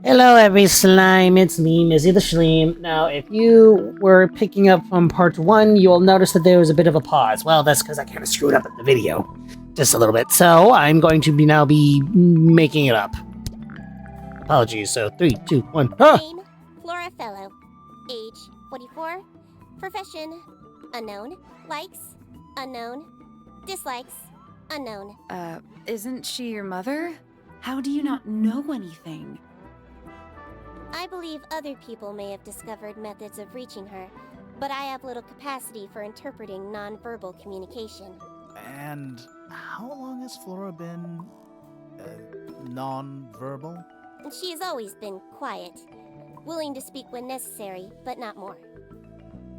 Hello, every slime. It's me, Mizzy the Schleeme. Now, if you were picking up from part 1, you'll notice that there was a bit of a pause. Well, that's because I kind of screwed up at the video. Just a little bit. So, I'm going to now be making it up. Apologies. So, 3, 2, 1. Ah! Name, Flora Fellow. Age, 44. Profession, unknown. Likes, unknown. Dislikes, unknown. Isn't she your mother? How do you not know anything? I believe other people may have discovered methods of reaching her, but I have little capacity for interpreting nonverbal communication. And how long has Flora been non-verbal? She has always been quiet, willing to speak when necessary, but not more.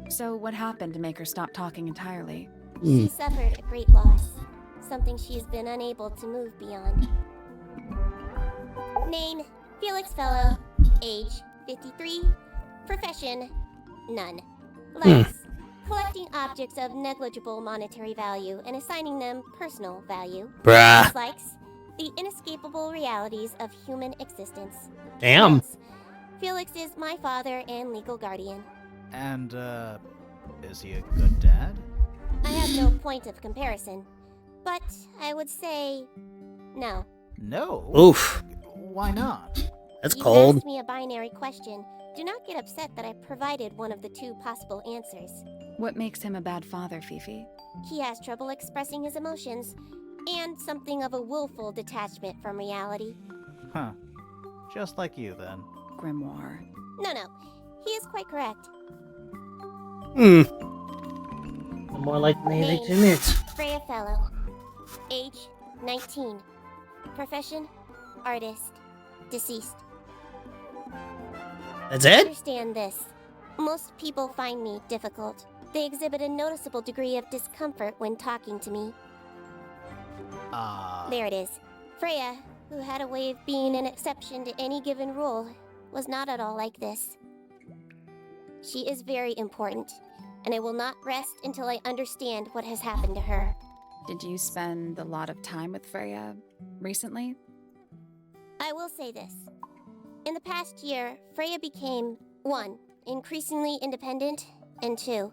So what happened to make her stop talking entirely? She suffered a great loss, something she has been unable to move beyond. Name, Felix Fellow. Age, 53. Profession, none. Likes, collecting objects of negligible monetary value and assigning them personal value. Bruh. Dislikes, the inescapable realities of human existence. Damn. Yes, Felix is my father and legal guardian. And, is he a good dad? I have no point of comparison, but I would say no. No. Oof. Why not? That's You've cold. asked me a binary question. Do not get upset that I provided one of the two possible answers. What makes him a bad father, Fifi? He has trouble expressing his emotions, and something of a willful detachment from reality. Huh. Just like you, then. Grimoire. No, he is quite correct. The more like me they Name, admit. Freya Fellow. Age, 19. Profession, artist. Deceased. That's it? Understand this. Most people find me difficult. They exhibit a noticeable degree of discomfort when talking to me. There it is. Freya, who had a way of being an exception to any given rule, was not at all like this. She is very important, and I will not rest until I understand what has happened to her. Did you spend a lot of time with Freya recently? I will say this. In the past year, Freya became 1. Increasingly independent, and 2.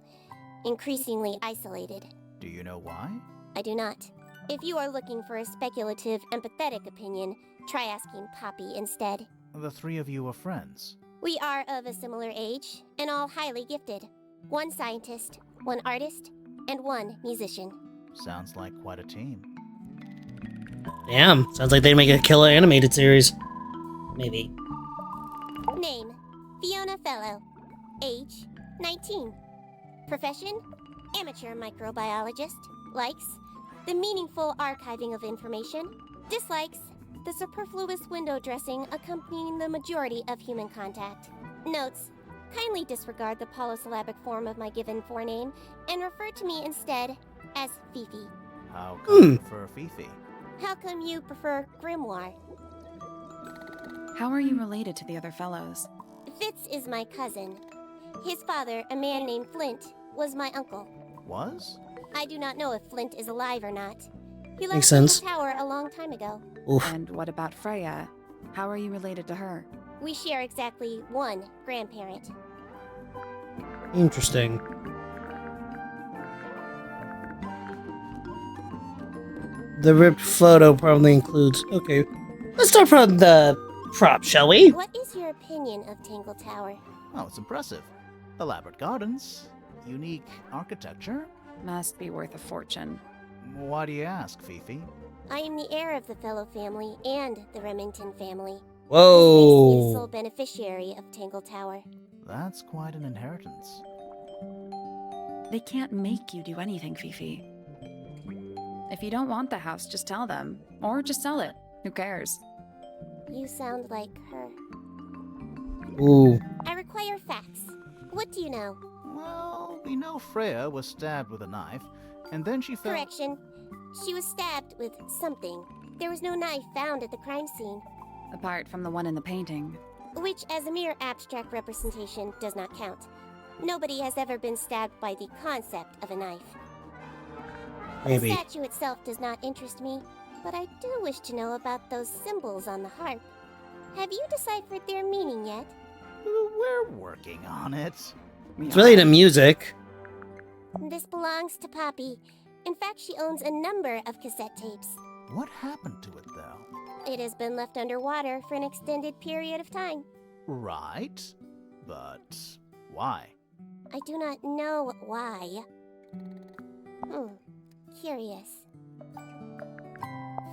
Increasingly isolated. Do you know why? I do not. If you are looking for a speculative, empathetic opinion, try asking Poppy instead. The three of you are friends. We are of a similar age, and all highly gifted. 1 scientist, 1 artist, and 1 musician. Sounds like quite a team. Damn. Sounds like they make a killer animated series. Maybe. Name, Fiona Fellow. Age, 19. Profession, amateur microbiologist. Likes, the meaningful archiving of information. Dislikes, the superfluous window dressing accompanying the majority of human contact. Notes, kindly disregard the polysyllabic form of my given forename and refer to me instead as Fifi. How come you prefer Fifi? How come you prefer Grimoire? How are you related to the other fellows? Fitz is my cousin. His father, a man named Flint, was my uncle. Was? I do not know if Flint is alive or not. He left Makes sense. the tower a long time ago. Oof. And what about Freya? How are you related to her? We share exactly 1 grandparent. Interesting. The ripped photo probably includes... Okay. Let's start from the prop, shall we? What is your opinion of Tangle Tower? Oh, it's impressive. Elaborate gardens. Unique architecture. Must be worth a fortune. Why do you ask, Fifi? I am the heir of the Fellow family and the Remington family. This makes me the Whoa. sole beneficiary of Tangle Tower. That's quite an inheritance. They can't make you do anything, Fifi. If you don't want the house, just tell them. Or just sell it. Who cares? You sound like her. Ooh. I require facts. What do you know? Well, we know Freya was stabbed with a knife, and then she fell... Correction. She was stabbed with something. There was no knife found at the crime scene, Apart from the one in the painting. which as a mere abstract representation does not count. Nobody has ever been stabbed by the concept of a knife. Maybe. The statue itself does not interest me, but I do wish to know about those symbols on the harp. Have you deciphered their meaning yet? We're working on it. It's really the music. This belongs to Poppy. In fact, she owns a number of cassette tapes. What happened to it, though? It has been left underwater for an extended period of time. Right. But why? I do not know why. Curious.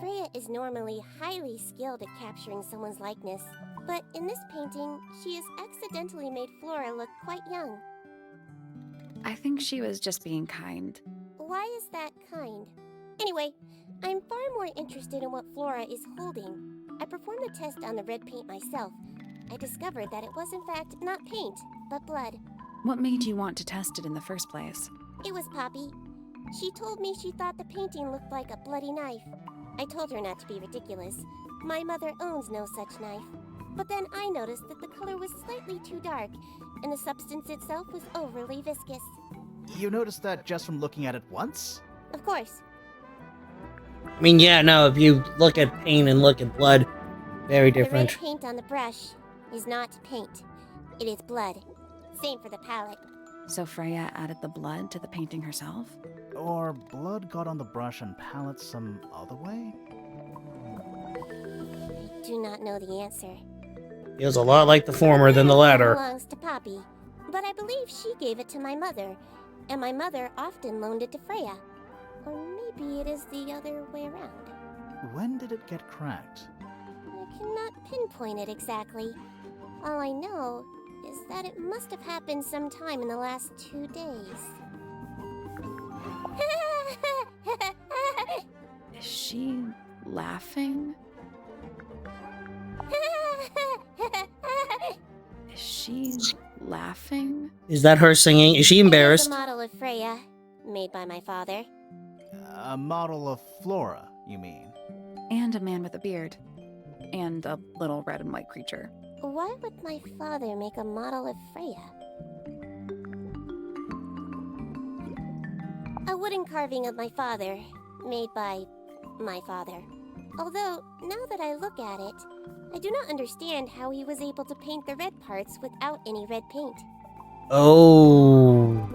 Freya is normally highly skilled at capturing someone's likeness, but in this painting, she has accidentally made Flora look quite young. I think she was just being kind. Why is that kind? Anyway, I'm far more interested in what Flora is holding. I performed the test on the red paint myself. I discovered that it was in fact not paint, but blood. What made you want to test it in the first place? It was Poppy. She told me she thought the painting looked like a bloody knife. I told her not to be ridiculous. My mother owns no such knife. But then I noticed that the color was slightly too dark, and the substance itself was overly viscous. You noticed that just from looking at it once? Of course. I mean, yeah, no, if you look at paint and look at blood, very different. The red paint on the brush is not paint. It is blood. Same for the palette. So Freya added the blood to the painting herself? Or blood got on the brush and palette some other way? I do not know the answer. Feels a lot like the former than the It latter. belongs to Poppy, but I believe she gave it to my mother, and my mother often loaned it to Freya. Or maybe it is the other way around. When did it get cracked? I cannot pinpoint it exactly. All I know is that it must have happened sometime in the last 2 days. Is she laughing? Is she laughing? Is that her singing? Is she It is embarrassed? a model of Freya, made by my father. A model of Flora, you mean? And a man with a beard. And a little red and white creature. Why would my father make a model of Freya? A wooden carving of my father, made by my father. Although, now that I look at it, I do not understand how he was able to paint the red parts without any red paint. Oh.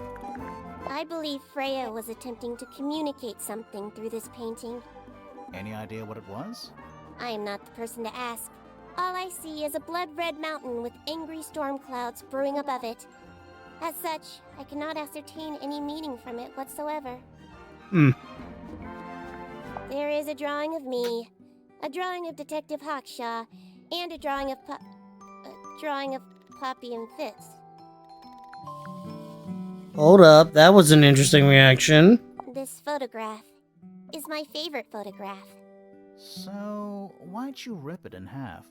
I believe Freya was attempting to communicate something through this painting. Any idea what it was? I am not the person to ask. All I see is a blood-red mountain with angry storm clouds brewing above it. As such, I cannot ascertain any meaning from it whatsoever. There is a drawing of me, a drawing of Detective Hawkshaw, and a drawing of Poppy and Fitz. Hold up, that was an interesting reaction. This photograph is my favorite photograph. So, why'd you rip it in half?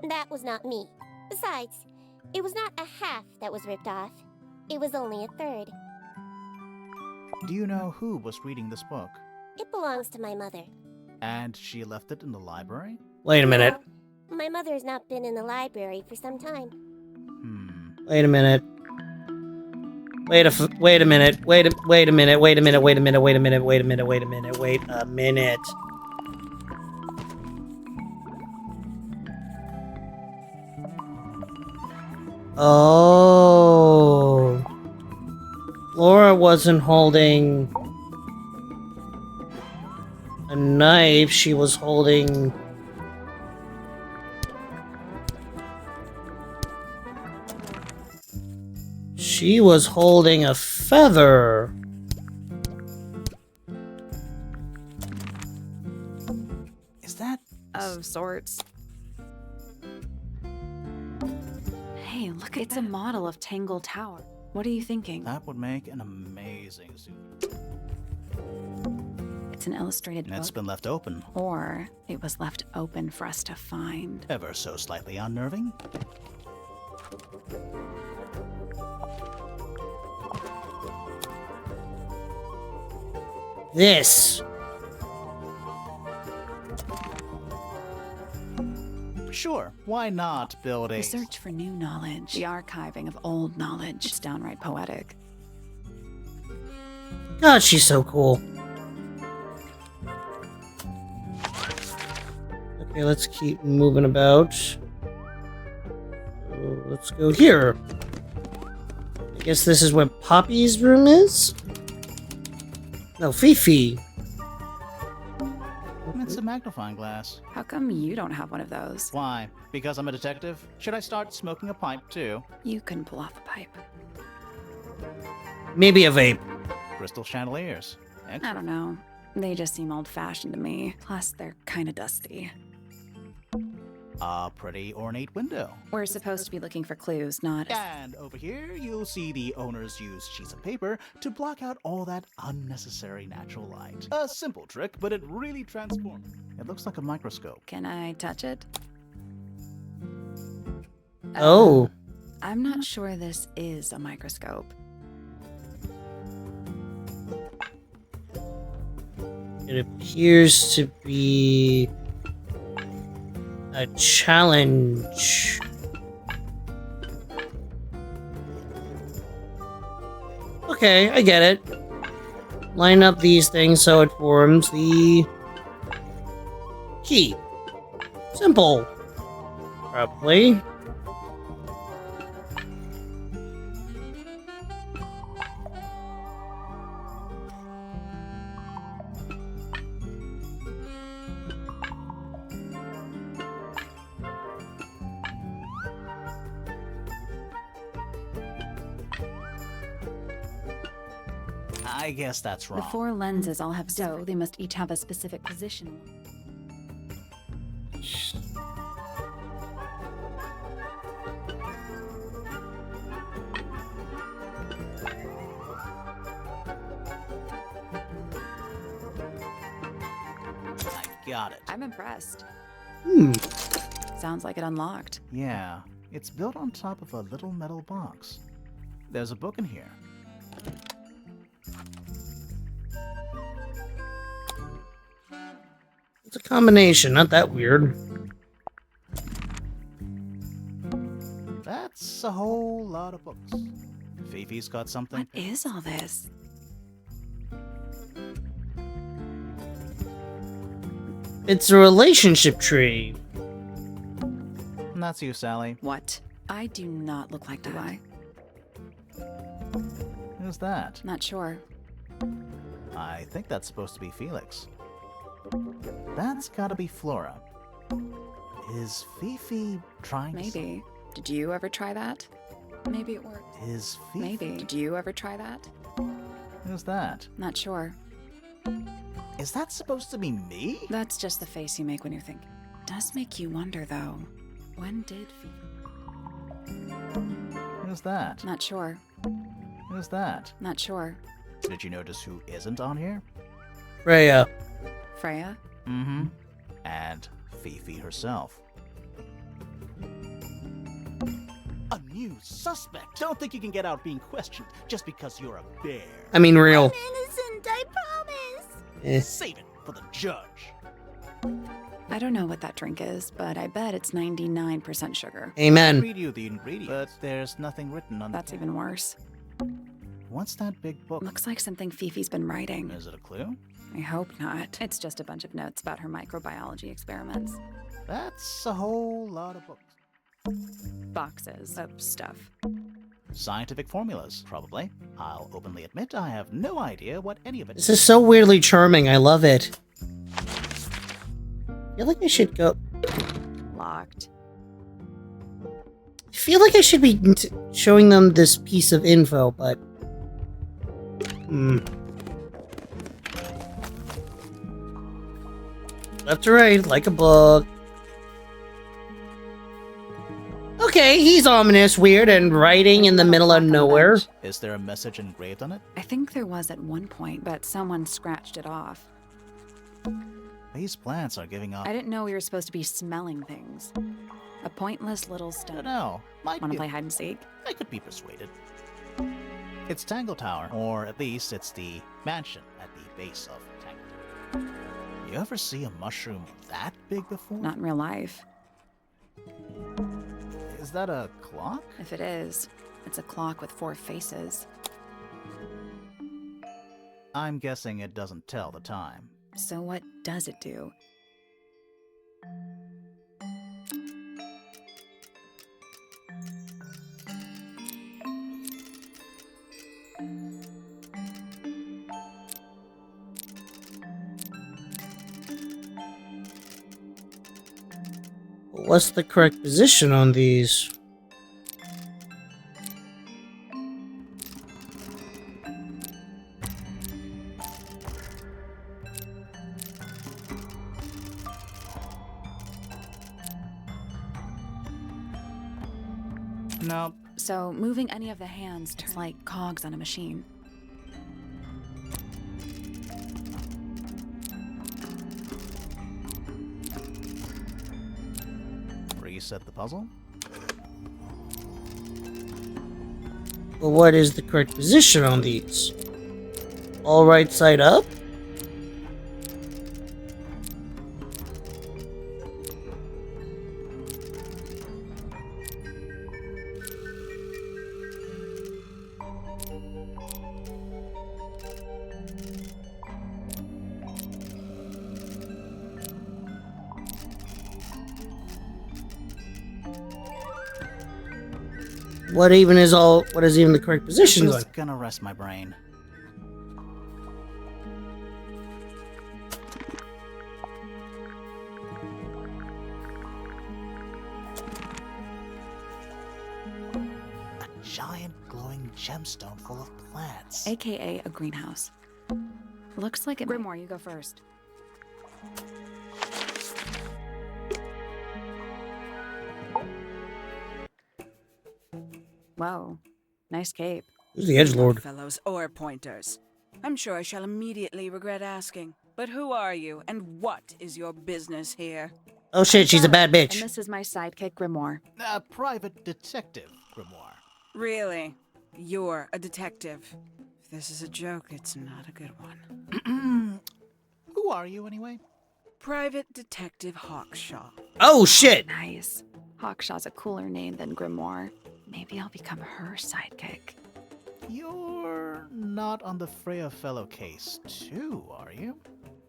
That was not me. Besides, it was not a half that was ripped off. It was only a third. Do you know who was reading this book? It belongs to my mother. And she left it in the library? Wait a minute. No, my mother has not been in the library for some time. Wait a minute. Wait a minute. Wait a minute. Wait a minute. Wait a minute. Wait a minute. Wait a minute. Wait a minute. Wait a minute. Wait a minute. Oh. Laura wasn't holding a knife. She was holding... She was holding a feather. Is that... Of sorts. Hey, look, it's a model of Tangle Tower. What are you thinking? That would make an amazing souvenir. It's an illustrated And it's book. been left open. Or it was left open for us to find. Ever so slightly unnerving. This. Sure, why not build a... The search for new knowledge. The archiving of old knowledge. It's downright poetic. God, she's so cool. Okay, let's keep moving about. let's go here. I guess this is what Poppy's room is? No, Fifi. It's a magnifying glass. How come you don't have one of those? Why? Because I'm a detective? Should I start smoking a pipe too? You can pull off a pipe. Maybe a vape. Crystal chandeliers. I don't know. They just seem old-fashioned to me. Plus, they're kind of dusty. A pretty ornate window. We're supposed to be looking for clues, not... And over here, you'll see the owners use sheets of paper to block out all that unnecessary natural light. A simple trick, but it really transforms. It looks like a microscope. Can I touch it? Oh. I'm not sure this is a microscope. It appears to be a challenge. Okay, I get it. Line up these things so it forms the key. Simple. Probably. I guess that's The wrong. 4 lenses all have so they must each have a specific position. I got it. I'm impressed. Hmm. Sounds like it unlocked. Yeah, it's built on top of a little metal box. There's a book in here. It's a combination, not that weird. That's a whole lot of books. Fifi's got something. What is all this? It's a relationship tree. And that's you, Sally. What? I do not look like that. Who's that? Not sure. I think that's supposed to be Felix. That's gotta be Flora. Is Fifi trying to... Maybe. Did you ever try that? Maybe it worked. Is Fifi... Maybe. Did you ever try that? Who's that? Not sure. Is that supposed to be me? That's just the face you make when you think. Does make you wonder, though. When did Fifi... Who's that? Not sure. Who's that? Not sure. Did you notice who isn't on here? Freya. Freya? Mm-hmm. And Fifi herself. A new suspect! Don't think you can get out being questioned just because you're a bear. I mean, real. I'm innocent, I promise. Eh. Save it for the judge. I don't know what that drink is, but I bet it's 99% sugar. Amen. Read you the ingredients, but there's nothing written on That's the even worse. What's that big book? Looks like something Fifi's been writing. Is it a clue? I hope not. It's just a bunch of notes about her microbiology experiments. That's a whole lot of books. Boxes of stuff. Scientific formulas, probably. I'll openly admit I have no idea what any of it This is so weirdly charming. I love it. I feel like I should go. Locked. I feel like I should be showing them this piece of info, but. Left to right, like a book. Okay, he's ominous, weird, and writing in the middle of nowhere. Is there a message engraved on it? I think there was at one point, but someone scratched it off. These plants are giving off... I didn't know we were supposed to be smelling things. A pointless little I stone. don't know. Might Want be... to play hide and seek? I could be persuaded. It's Tangle Tower, or at least it's the mansion at the base of Tangle. You ever see a mushroom that big before? Not in real life. Is that a clock? If it is, it's a clock with 4 faces. I'm guessing it doesn't tell the time. So what does it do? What's the correct position on these? Nope. So, moving any of the hands turns like cogs on a machine. Reset the puzzle. Well, what is the correct position on these? All right side up? What is even the correct position on? Just gonna rest my brain. A giant glowing gemstone full of plants. AKA a greenhouse. Looks like it. Grimoire, you go first. Whoa. Nice cape. Who's the edgelord? Fellows or pointers. I'm sure I shall immediately regret asking. But who are you, and what is your business here? Oh shit, she's a bad And bitch. this is my sidekick, Grimoire. A private detective, Grimoire. Really? You're a detective. If this is a joke, it's not a good one. Who are you, anyway? Private Detective Hawkshaw. Oh shit! Nice. Hawkshaw's a cooler name than Grimoire. Maybe I'll become her sidekick. You're not on the Freya Fellow case, too, are you?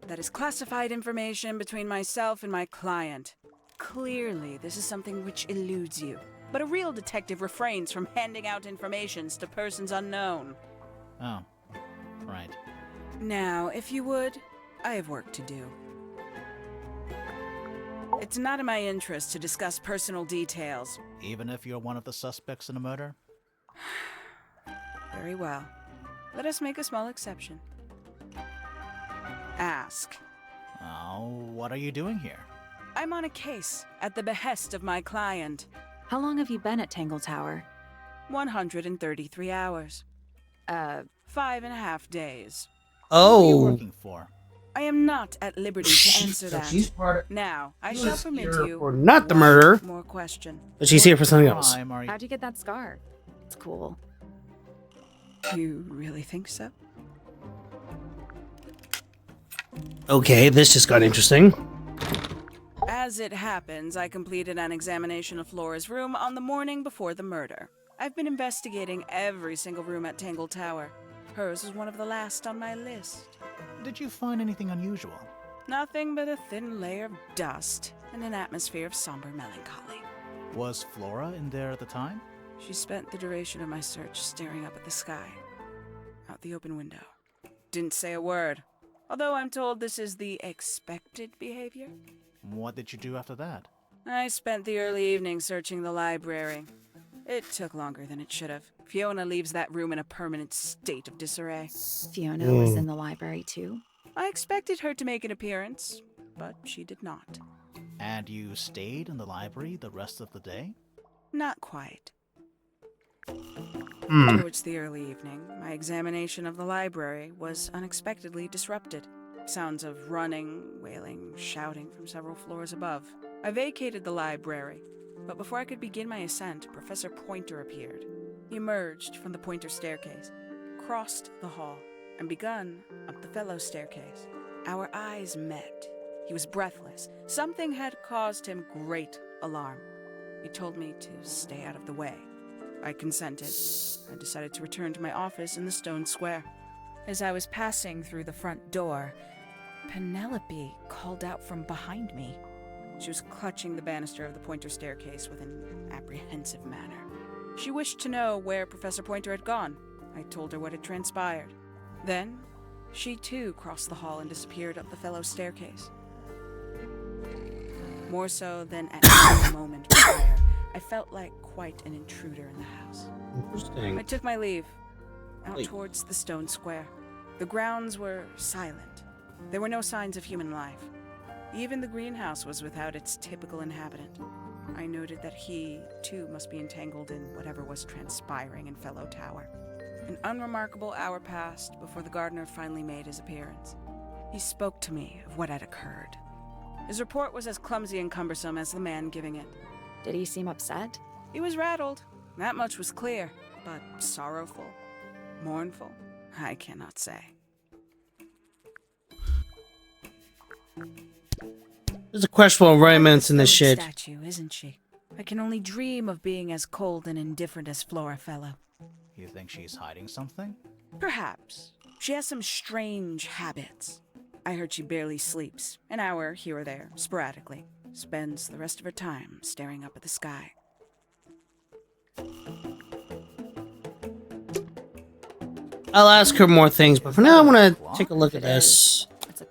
That is classified information between myself and my client. Clearly, this is something which eludes you. But a real detective refrains from handing out informations to persons unknown. Oh, right. Now, if you would, I have work to do. It's not in my interest to discuss personal details. Even if you're one of the suspects in a murder? Very well. Let us make a small exception. Ask. Oh, what are you doing here? I'm on a case at the behest of my client. How long have you been at Tangle Tower? 133 hours. 5.5 days. Who are you Oh. working for? I am not at liberty to answer So that. she's part of. Now, I She shall was permit here you for not the one murder. more question. But she's here for something else. Crime are you- How'd you get that scar? It's cool. You really think so? Okay, this just got interesting. As it happens, I completed an examination of Flora's room on the morning before the murder. I've been investigating every single room at Tangle Tower. Hers was one of the last on my list. Did you find anything unusual? Nothing but a thin layer of dust and an atmosphere of somber melancholy. Was Flora in there at the time? She spent the duration of my search staring up at the sky, out the open window. Didn't say a word, although I'm told this is the expected behavior. What did you do after that? I spent the early evening searching the library. It took longer than it should have. Fiona leaves that room in a permanent state of disarray. Fiona was in the library too. I expected her to make an appearance, but she did not. And you stayed in the library the rest of the day? Not quite. Hmm. Towards the early evening, my examination of the library was unexpectedly disrupted. Sounds of running, wailing, shouting from several floors above. I vacated the library, but before I could begin my ascent, Professor Pointer appeared. He emerged from the Pointer staircase, crossed the hall, and begun up the fellow staircase. Our eyes met. He was breathless. Something had caused him great alarm. He told me to stay out of the way. I consented. I decided to return to my office in the stone square. As I was passing through the front door, Penelope called out from behind me. She was clutching the banister of the Pointer staircase with an apprehensive manner. She wished to know where Professor Pointer had gone. I told her what had transpired. Then, she too crossed the hall and disappeared up the fellow staircase. More so than at any moment prior. I felt like quite an intruder in the house. Interesting. I took my leave, out Wait. towards the stone square. The grounds were silent. There were no signs of human life. Even the greenhouse was without its typical inhabitant. I noted that he, too, must be entangled in whatever was transpiring in Fellow Tower. An unremarkable hour passed before the gardener finally made his appearance. He spoke to me of what had occurred. His report was as clumsy and cumbersome as the man giving it. Did he seem upset? He was rattled, that much was clear, but sorrowful, mournful, I cannot say. There's a questionable romance in this shit. Statue, isn't she? I can only dream of being as cold and indifferent as Flora Fellow. You think she's hiding something? Perhaps. She has some strange habits. I heard she barely sleeps, an hour here or there, sporadically. Spends the rest of her time staring up at the sky. I'll ask her more things, but for now I want to take a look at this. It's a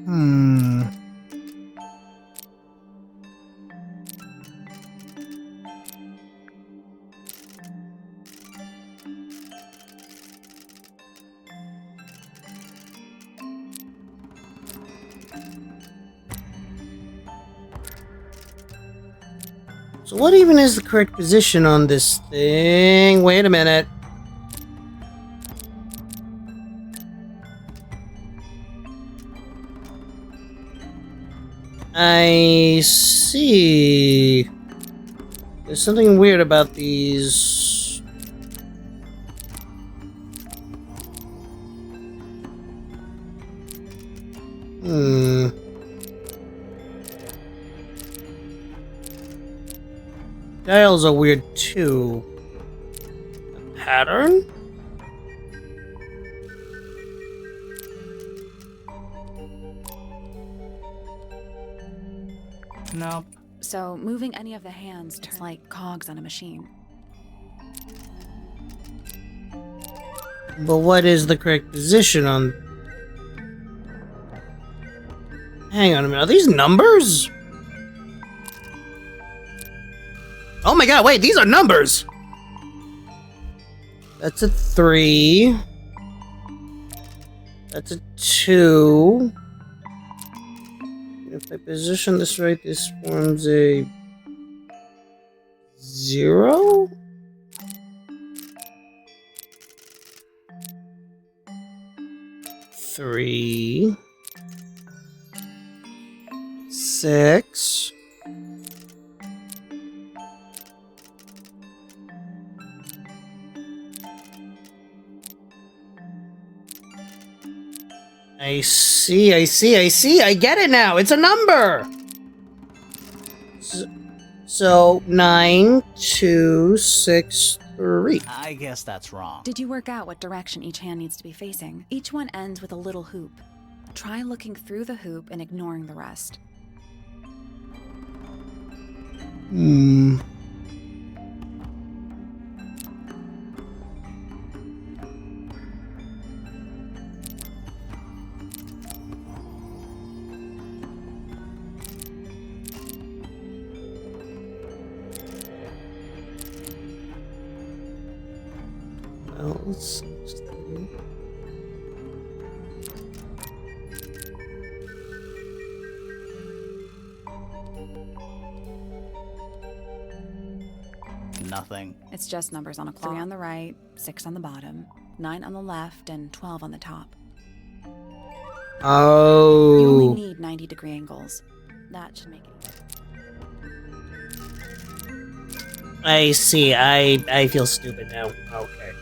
Hmm. So what even is the correct position on this thing? Wait a minute. I see. There's something weird about these. Hmm. Dials are weird too. A pattern? No. So, moving any of the hands turns like cogs on a machine. But what is the correct position on... Hang on a minute, are these numbers? Oh my god, wait, these are numbers! That's a 3. That's a 2. If I position this right, this forms a 0? Three, 6. I see. I get it now. It's a number. So 9, 2, 6, 3. I guess that's wrong. Did you work out what direction each hand needs to be facing? Each one ends with a little hoop. Try looking through the hoop and ignoring the rest. Hmm. Well, let's... Nothing. It's just numbers on a clock. 3 on the right, 6 on the bottom, 9 on the left, and 12 on the top. You Oh. only need 90-degree angles. That should make it. I see. I feel stupid now. Okay.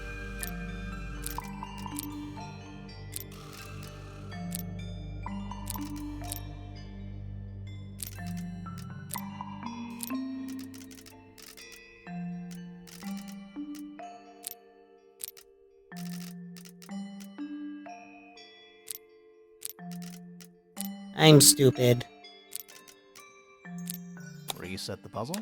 I'm stupid. Reset the puzzle.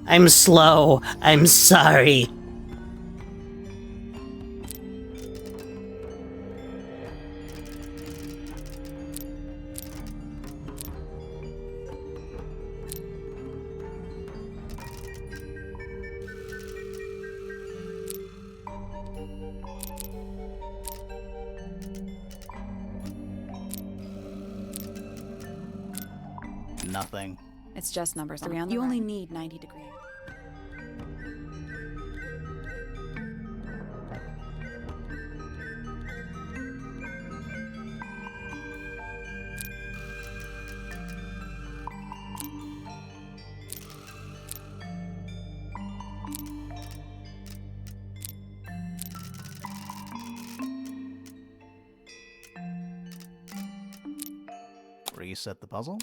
I'm slow. I'm sorry. Nothing. It's just number 3 on the You only need 90 degrees. Reset the puzzle.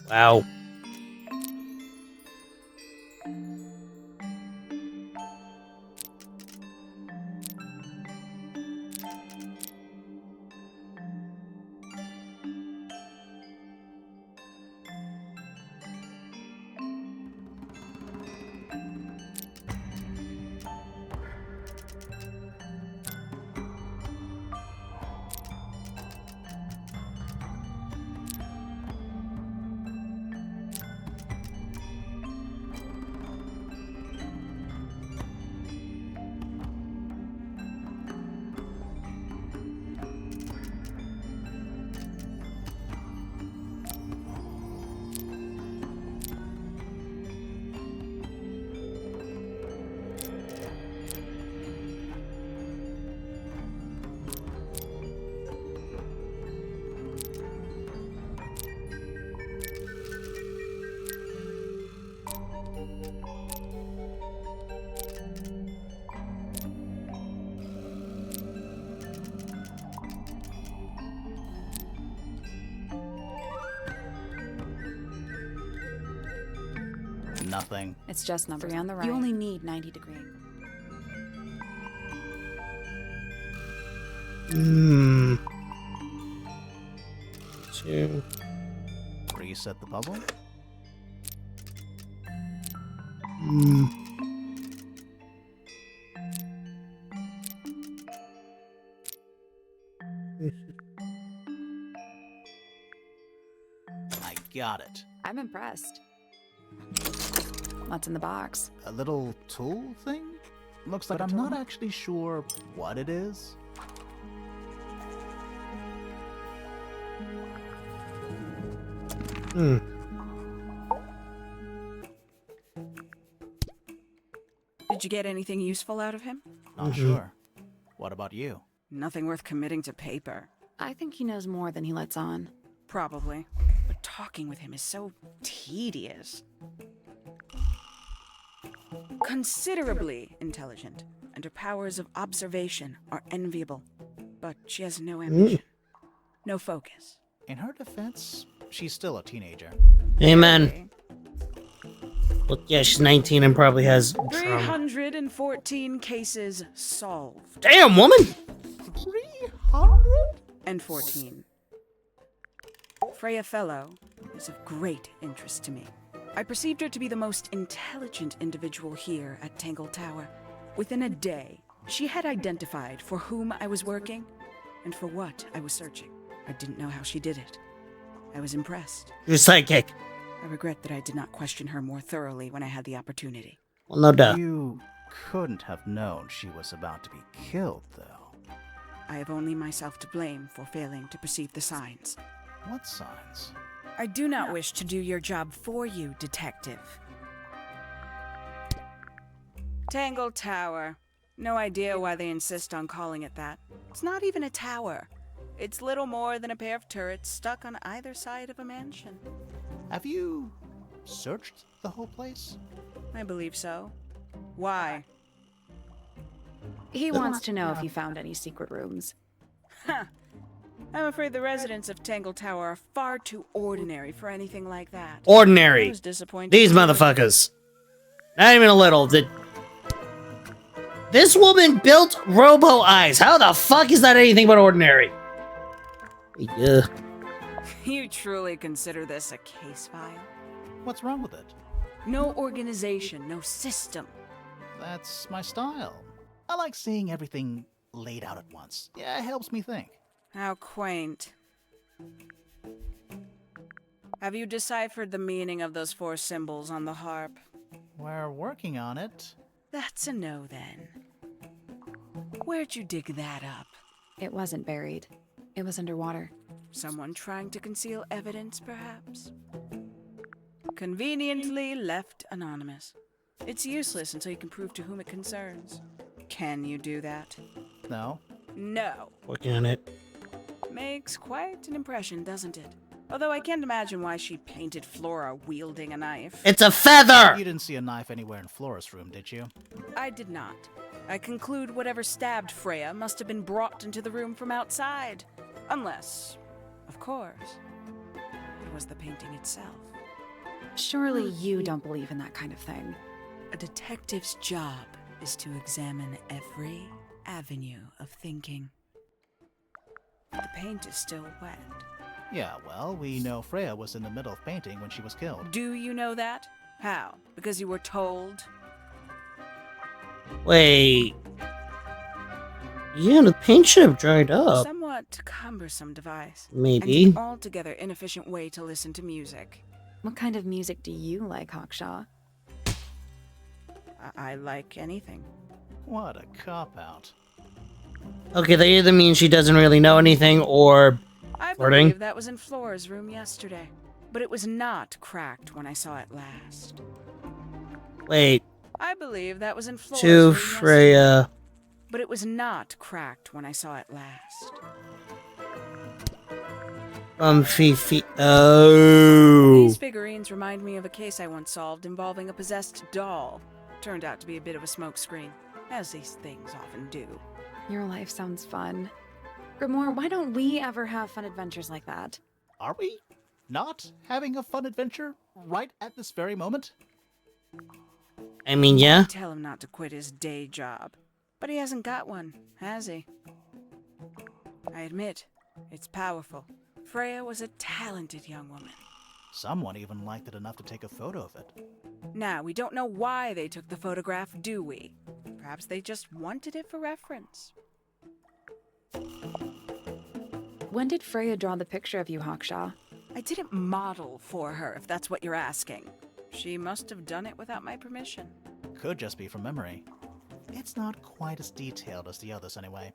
Wow. Nothing. It's just number 3 on the right. You only need 90 degrees. Hmm. 2. Reset the puzzle. Hmm. I got it. I'm impressed. What's in the box? A little tool thing? Looks like I'm not actually sure what it is. Hmm. Did you get anything useful out of him? Not sure. What about you? Nothing worth committing to paper. I think he knows more than he lets on. Probably. But talking with him is so tedious. Considerably intelligent, and her powers of observation are enviable. But she has no ambition. No focus. In her defense, she's still a teenager. Amen. Well, yeah, she's 19 and probably has trauma. 314 cases solved. Damn, woman! 314. Freya Fellow is of great interest to me. I perceived her to be the most intelligent individual here at Tangle Tower. Within a day, she had identified for whom I was working and for what I was searching. I didn't know how she did it. I was impressed. You're psychic. I regret that I did not question her more thoroughly when I had the opportunity. Well, no doubt. You couldn't have known she was about to be killed, though. I have only myself to blame for failing to perceive the signs. What signs? I do not wish to do your job for you, Detective. Tangle Tower. No idea why they insist on calling it that. It's not even a tower. It's little more than a pair of turrets stuck on either side of a mansion. Have you searched the whole place? I believe so. Why? He wants to know if you found any secret rooms. I'm afraid the residents of Tangle Tower are far too ordinary for anything like that. I Ordinary. was disappointed. These too. motherfuckers. Not even a little. This woman built robo eyes. How the fuck is that anything but ordinary? Yeah. You truly consider this a case file? What's wrong with it? No organization, no system. That's my style. I like seeing everything laid out at once. Yeah, it helps me think. How quaint. Have you deciphered the meaning of those 4 symbols on the harp? We're working on it. That's a no, then. Where'd you dig that up? It wasn't buried. It was underwater. Someone trying to conceal evidence, perhaps? Conveniently left anonymous. It's useless until you can prove to whom it concerns. Can you do that? No. No. Working on it. Makes quite an impression, doesn't it? Although I can't imagine why she painted Flora wielding a knife. It's a feather! You didn't see a knife anywhere in Flora's room, did you? I did not. I conclude whatever stabbed Freya must have been brought into the room from outside. Unless, of course, it was the painting itself. Surely you don't believe in that kind of thing. A detective's job is to examine every avenue of thinking. The paint is still wet. Yeah, well, we know Freya was in the middle of painting when she was killed. Do you know that? How? Because you were told? Wait. Yeah, the paint should have dried up. Somewhat cumbersome device. Maybe. And an altogether inefficient way to listen to music. What kind of music do you like, Hawkshaw? I like anything. What a cop-out. Okay, that either means she doesn't really know anything or... I Flirting? believe that was in Flora's room yesterday. But it was not cracked when I saw it last. Wait. I believe that was in Flora's To room yesterday. Freya. But it was not cracked when I saw it last. Fifi. Oh. These figurines remind me of a case I once solved involving a possessed doll. Turned out to be a bit of a smokescreen, as these things often do. Your life sounds fun. Grimoire, why don't we ever have fun adventures like that? Are we not having a fun adventure right at this very moment? I mean, yeah. Tell him not to quit his day job. But he hasn't got one, has he? I admit, it's powerful. Freya was a talented young woman. Someone even liked it enough to take a photo of it. Now, we don't know why they took the photograph, do we? Perhaps they just wanted it for reference. When did Freya draw the picture of you, Hawkshaw? I didn't model for her, if that's what you're asking. She must have done it without my permission. Could just be from memory. It's not quite as detailed as the others anyway.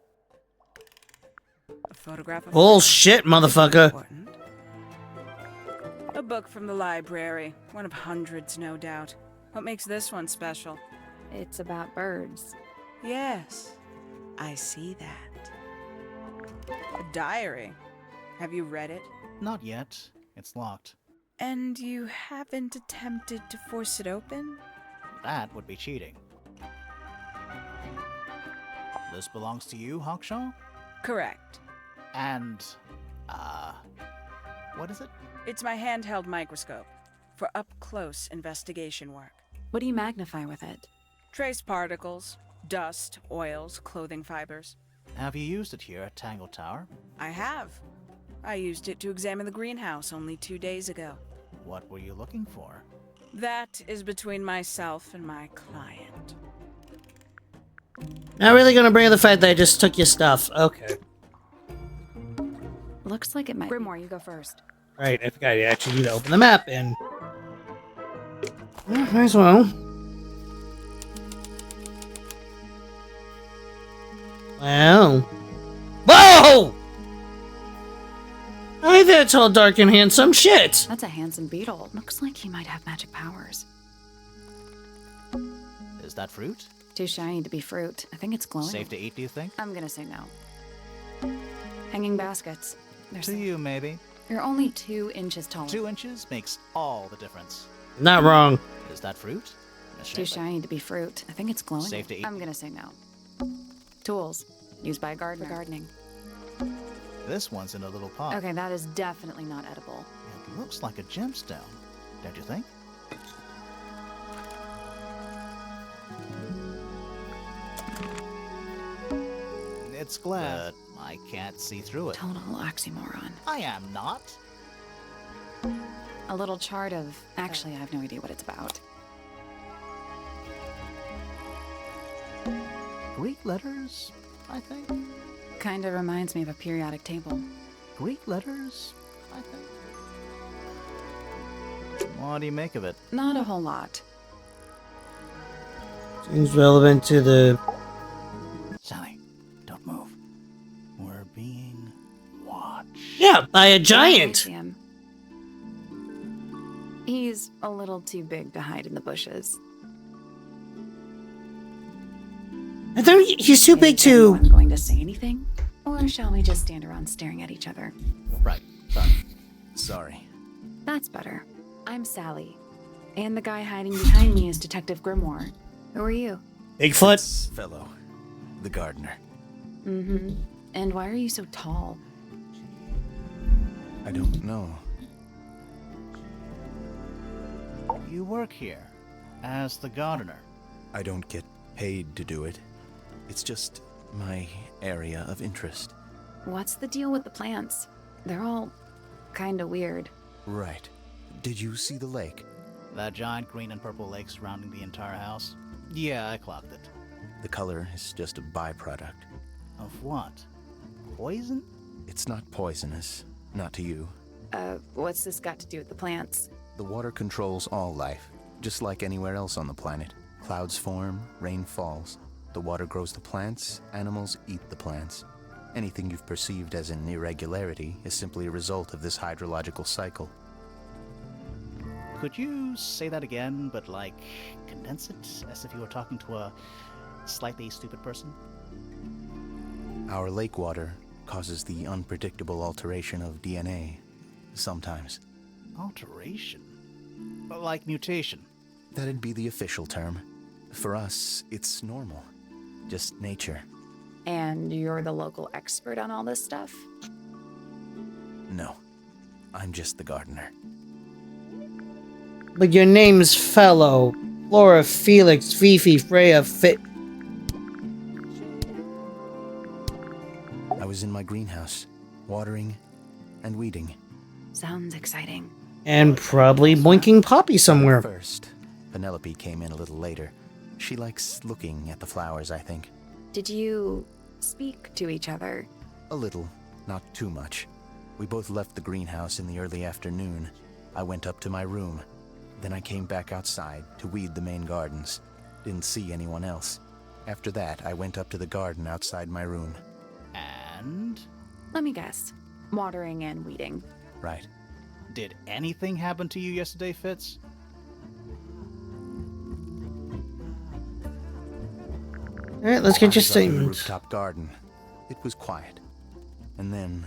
A photograph of Bullshit, motherfucker. Important. A book from the library. One of hundreds, no doubt. What makes this one special? It's about birds. Yes, I see that. A diary. Have you read it? Not yet. It's locked. And you haven't attempted to force it open? That would be cheating. This belongs to you, Hawkshaw? Correct. And, what is it? It's my handheld microscope for up-close investigation work. What do you magnify with it? Trace particles, dust, oils, clothing fibers. Have you used it here at Tangle Tower? I have. I used it to examine the greenhouse only 2 days ago. What were you looking for? That is between myself and my client. Not really gonna bring up the fact that I just took your stuff. Okay. Looks like it might. Grimoire, you go first. Right, I forgot I actually need to open the map and... Yeah, might as well. Wow. Whoa! Hi there, tall, dark, and handsome. Shit! That's a handsome beetle. Looks like he might have magic powers. Is that fruit? Too shiny to be fruit. I think it's glowing. Safe to eat, do you think? I'm gonna say no. Hanging baskets. They're To you, maybe. You're only 2 inches tall. 2 inches makes all the difference. Not wrong. Is that fruit? Too shiny to be fruit. I think it's glowing. Safe to eat. I'm gonna say no. Tools. Used by a gardener. For gardening. This one's in a little pot. Okay, that is definitely not edible. It looks like a gemstone, don't you think? It's glass, but I can't see through it. Total oxymoron. I am not. A little chart of... Actually, I have no idea what it's about. Greek letters, I think. Kinda reminds me of a periodic table. Greek letters, I think. What do you make of it? Not a whole lot. Seems relevant to the... Sally, don't move. We're being watched. Yeah, by a I giant! see him. He's a little too big to hide in the bushes. I thought he's too big Is to... anyone going to say anything? Or shall we just stand around staring at each other? Right, sorry. That's better. I'm Sally. And the guy hiding behind me is Detective Grimoire. Who are you? Bigfoot? It's Fellow, the gardener. Mm-hmm. And why are you so tall? I don't know. You work here as the gardener. I don't get paid to do it. It's just my area of interest. What's the deal with the plants? They're all kinda weird. Right. Did you see the lake? That giant green and purple lake surrounding the entire house? Yeah, I clocked it. The color is just a byproduct. Of what? Poison? It's not poisonous. Not to you. What's this got to do with the plants? The water controls all life, just like anywhere else on the planet. Clouds form, rain falls. The water grows the plants, animals eat the plants. Anything you've perceived as an irregularity is simply a result of this hydrological cycle. Could you say that again, but like, condense it, as if you were talking to a slightly stupid person? Our lake water causes the unpredictable alteration of DNA, sometimes. Alteration? Like mutation? That'd be the official term. For us, it's normal. Just nature. And you're the local expert on all this stuff? No. I'm just the gardener. But your name's Fellow. Flora, Felix, Fifi, Freya, Fit... I was in my greenhouse, watering and weeding. Sounds exciting. And probably Blinking Poppy somewhere. First, Penelope came in a little later. She likes looking at the flowers, I think. Did you speak to each other? A little, not too much. We both left the greenhouse in the early afternoon. I went up to my room. Then I came back outside to weed the main gardens. Didn't see anyone else. After that, I went up to the garden outside my room. And? Let me guess. Watering and weeding. Right. Did anything happen to you yesterday, Fitz? Alright, let's get your I was up in the statement. rooftop garden. It was quiet. And then,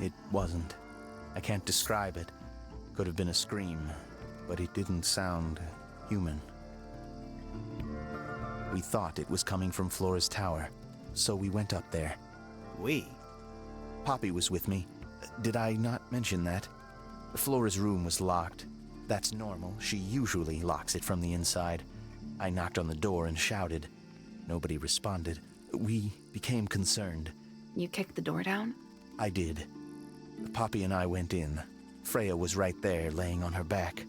it wasn't. I can't describe it. Could have been a scream, but it didn't sound human. We thought it was coming from Flora's tower, so we went up there. We? Poppy was with me. Did I not mention that? Flora's room was locked. That's normal. She usually locks it from the inside. I knocked on the door and shouted. Nobody responded. We became concerned. You kicked the door down? I did. Poppy and I went in. Freya was right there, laying on her back.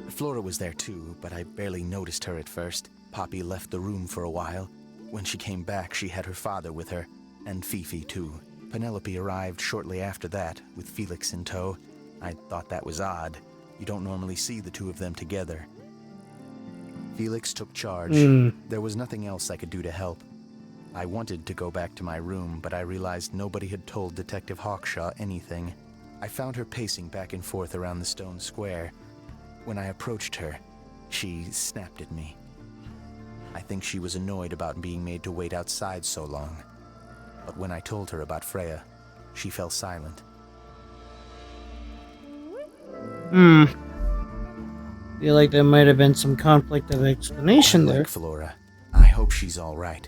Flora was there too, but I barely noticed her at first. Poppy left the room for a while. When she came back, she had her father with her, and Fifi too. Penelope arrived shortly after that, with Felix in tow. I thought that was odd. You don't normally see the two of them together. Felix took charge. There was nothing else I could do to help. I wanted to go back to my room, but I realized nobody had told Detective Hawkshaw anything. I found her pacing back and forth around the stone square. When I approached her, she snapped at me. I think she was annoyed about being made to wait outside so long. But when I told her about Freya, she fell silent. Feel like there might have been some conflict of explanation I there. like Flora. I hope she's all right.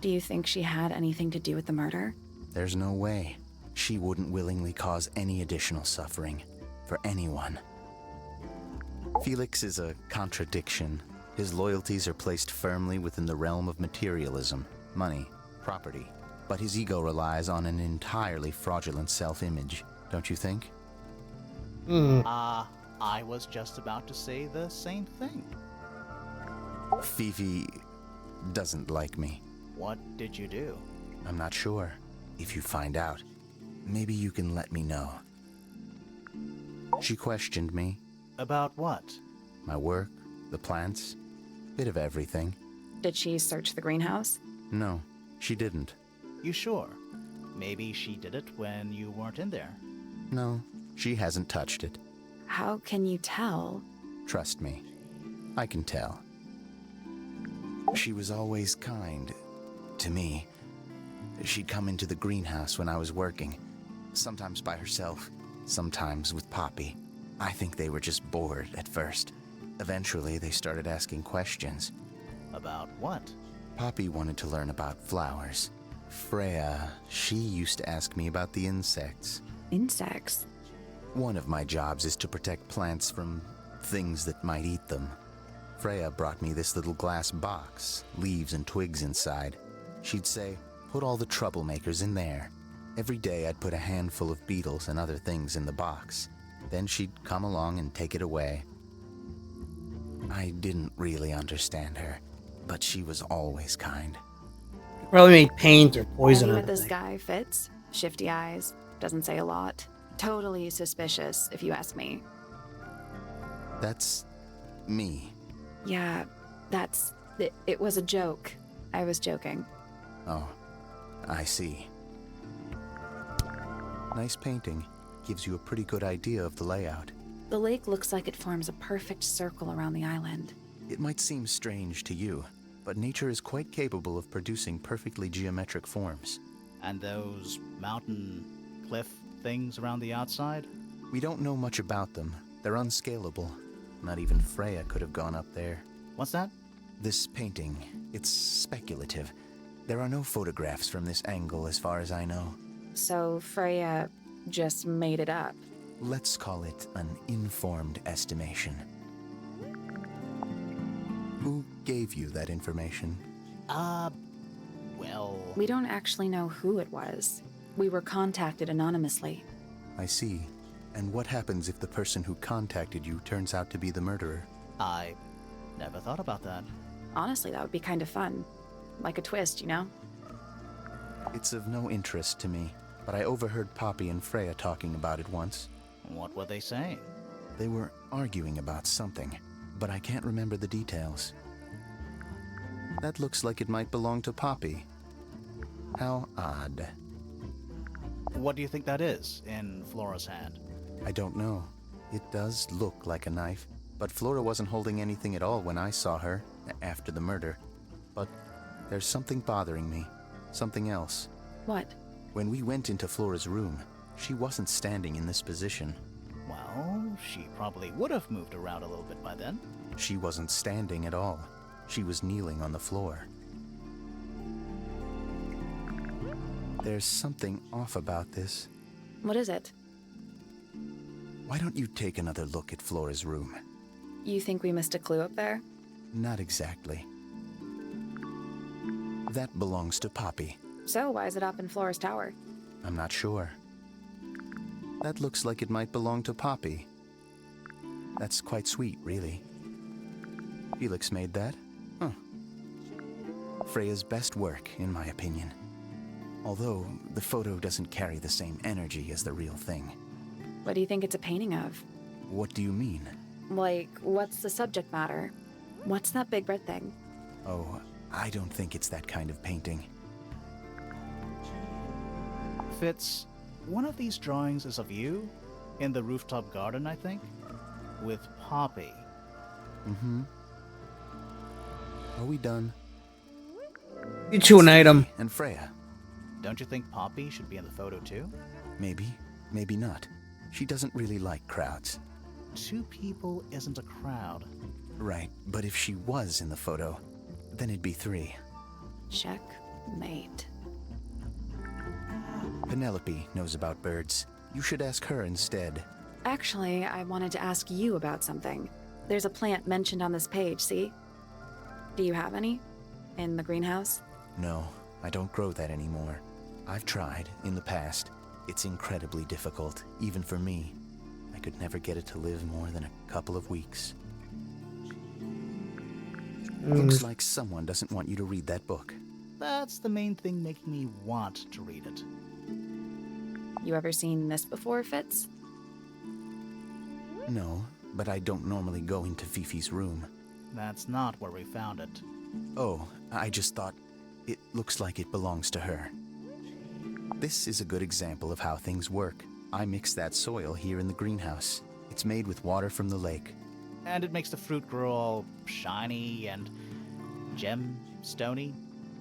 Do you think she had anything to do with the murder? There's no way. She wouldn't willingly cause any additional suffering for anyone. Felix is a contradiction. His loyalties are placed firmly within the realm of materialism, money, property. But his ego relies on an entirely fraudulent self-image, don't you think? I was just about to say the same thing. Fifi doesn't like me. What did you do? I'm not sure. If you find out, maybe you can let me know. She questioned me. About what? My work, the plants, bit of everything. Did she search the greenhouse? No, she didn't. You sure? Maybe she did it when you weren't in there. No, she hasn't touched it. How can you tell? Trust me, I can tell. She was always kind to me. She'd come into the greenhouse when I was working, sometimes by herself, sometimes with Poppy. I think they were just bored at first. Eventually, they started asking questions. About what? Poppy wanted to learn about flowers. Freya, she used to ask me about the insects. Insects? One of my jobs is to protect plants from things that might eat them. Freya brought me this little glass box, leaves and twigs inside. She'd say, put all the troublemakers in there. Every day I'd put a handful of beetles and other things in the box. Then she'd come along and take it away. I didn't really understand her, but she was always kind. Probably make paint or poison Have you or met this something. guy, Fitz? Shifty eyes, doesn't say a lot. Totally suspicious, if you ask me. That's me. Yeah, it was a joke. I was joking. Oh, I see. Nice painting. Gives you a pretty good idea of the layout. The lake looks like it forms a perfect circle around the island. It might seem strange to you, but nature is quite capable of producing perfectly geometric forms. And those mountain cliff things around the outside? We don't know much about them. They're unscalable. Not even Freya could have gone up there. What's that? This painting, it's speculative. There are no photographs from this angle as far as I know. So Freya just made it up. Let's call it an informed estimation. Who gave you that information? Well... We don't actually know who it was. We were contacted anonymously. I see. And what happens if the person who contacted you turns out to be the murderer? I never thought about that. Honestly, that would be kind of fun. Like a twist, you know? It's of no interest to me, but I overheard Poppy and Freya talking about it once. What were they saying? They were arguing about something, but I can't remember the details. That looks like it might belong to Poppy. How odd. What do you think that is in Flora's hand? I don't know. It does look like a knife, but Flora wasn't holding anything at all when I saw her after the murder. But there's something bothering me. Something else. What? When we went into Flora's room, she wasn't standing in this position. Well, she probably would have moved around a little bit by then. She wasn't standing at all. She was kneeling on the floor. There's something off about this. What is it? Why don't you take another look at Flora's room? You think we missed a clue up there? Not exactly. That belongs to Poppy. So why is it up in Flora's tower? I'm not sure. That looks like it might belong to Poppy. That's quite sweet, really. Felix made that? Huh. Freya's best work, in my opinion. Although, the photo doesn't carry the same energy as the real thing. What do you think it's a painting of? What do you mean? Like, what's the subject matter? What's that big red thing? Oh, I don't think it's that kind of painting. Fitz, one of these drawings is of you, in the rooftop garden, I think, with Poppy. Mm-hmm. Are we done? You two an item. And Freya? Don't you think Poppy should be in the photo too? Maybe, maybe not. She doesn't really like crowds. 2 people isn't a crowd. Right, but if she was in the photo, then it'd be 3. Checkmate. Penelope knows about birds. You should ask her instead. Actually, I wanted to ask you about something. There's a plant mentioned on this page, see? Do you have any? In the greenhouse? No, I don't grow that anymore. I've tried, in the past. It's incredibly difficult, even for me. I could never get it to live more than a couple of weeks. Looks like someone doesn't want you to read that book. That's the main thing making me want to read it. You ever seen this before, Fitz? No, but I don't normally go into Fifi's room. That's not where we found it. Oh, I just thought it looks like it belongs to her. This is a good example of how things work. I mix that soil here in the greenhouse. It's made with water from the lake. And it makes the fruit grow all shiny and gem-stony.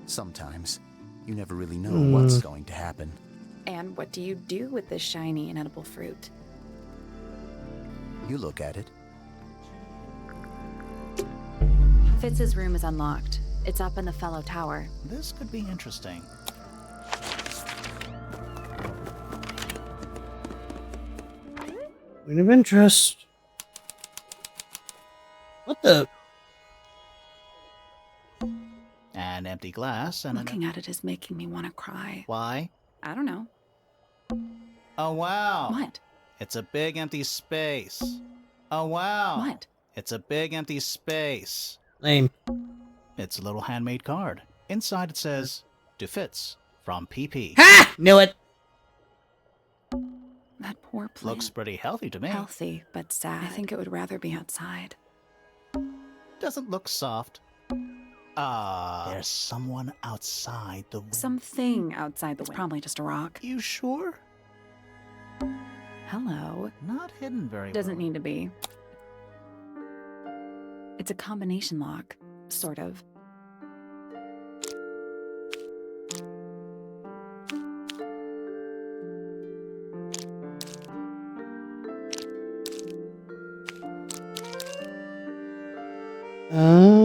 Sometimes. You never really know what's going to happen. And what do you do with this shiny and edible fruit? You look at it. Fitz's room is unlocked. It's up in the fellow tower. This could be interesting. Point of interest. What the? An empty glass and Looking at it is making me want to cry. Why? I don't know. Oh, wow. What? It's a big empty space. Oh, wow. What? It's a big empty space. Lame. It's a little handmade card. Inside it says, to Fitz, from PP. Ha! Knew it. That poor plant. Looks pretty healthy to me. Healthy, but sad. I think it would rather be outside. Doesn't look soft. There's someone outside the window. Something outside the window. It's probably just a rock. You sure? Hello. Not hidden very Doesn't well. need to be. It's a combination lock, sort of. Oh.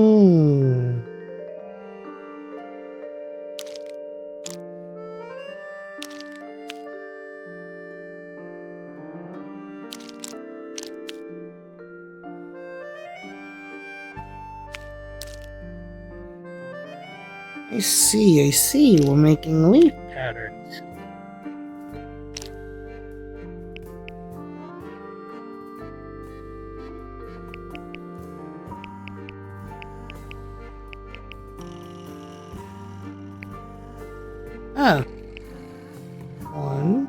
I see. We're making leaf patterns. Oh. One.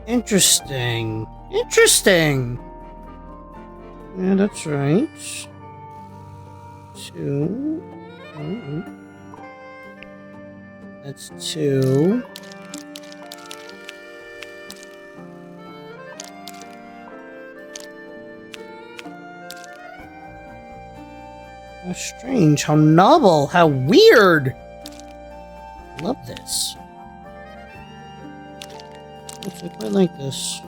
Interesting. Yeah, that's right. Two. That's two. How strange, how novel, how weird. Love this. I quite like this.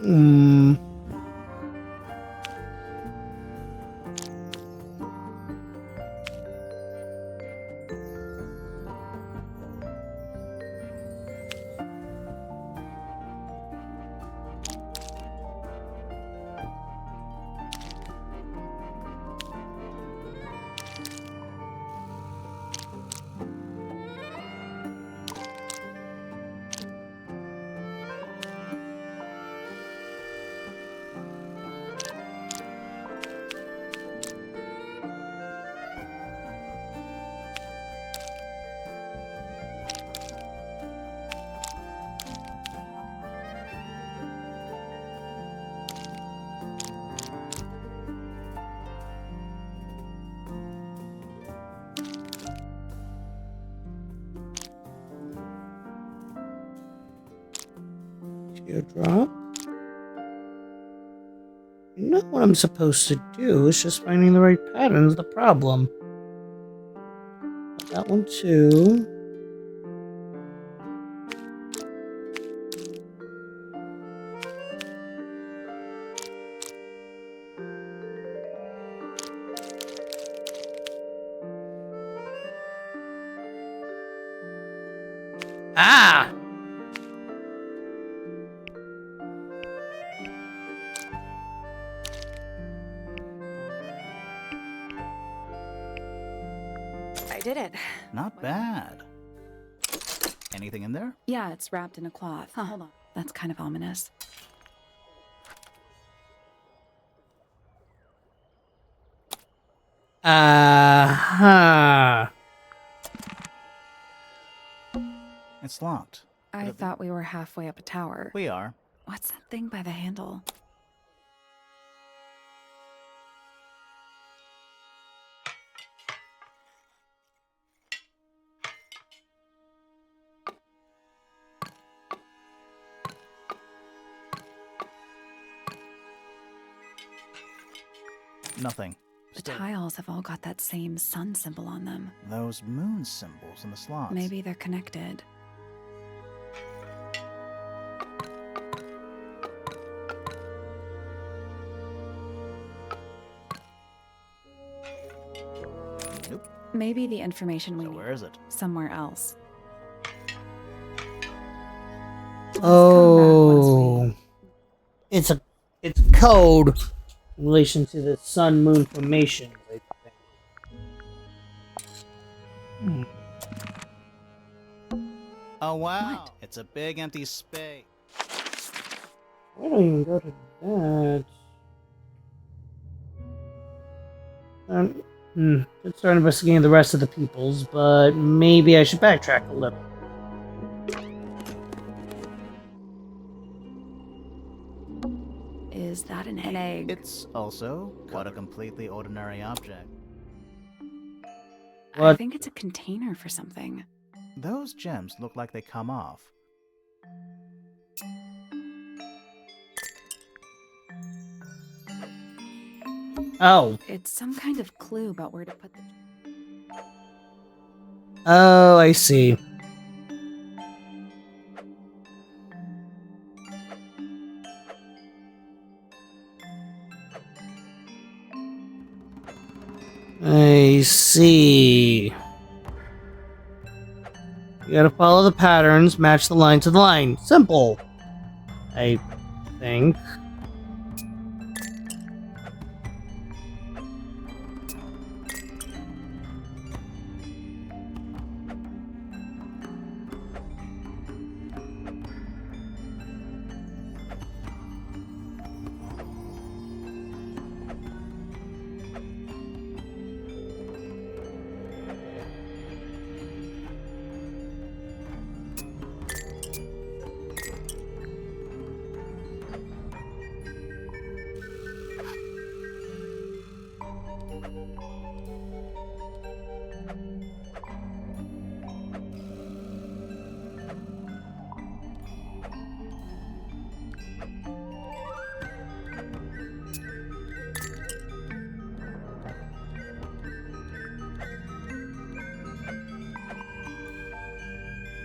Hmm. Teardrop. You know what I'm supposed to do, it's just finding the right pattern's the problem. That one too. Ah! I did it. Not bad. Anything in there? Yeah, it's wrapped in a cloth. Huh, hold on. That's kind of ominous. Uh-huh. It's locked. I thought we were halfway up a tower. We are. What's that thing by the handle? Nothing. The Still, tiles have all got that same sun symbol on them. those moon symbols in the slots. Maybe they're connected. Nope. Maybe the information we So need where is it? somewhere else. Oh. It's code in relation to the sun moon formation, I think. Hmm. Oh wow! What? It's a big empty space. Why don't I even go to that? Could start investigating the rest of the peoples, but maybe I should backtrack a little. Is that an egg? It's also quite a completely ordinary object. I What? think it's a container for something. Those gems look like they come off. Oh. It's some kind of clue about where to put the... Oh, I see. I see. You gotta follow the patterns, match the line to the line. Simple. I think.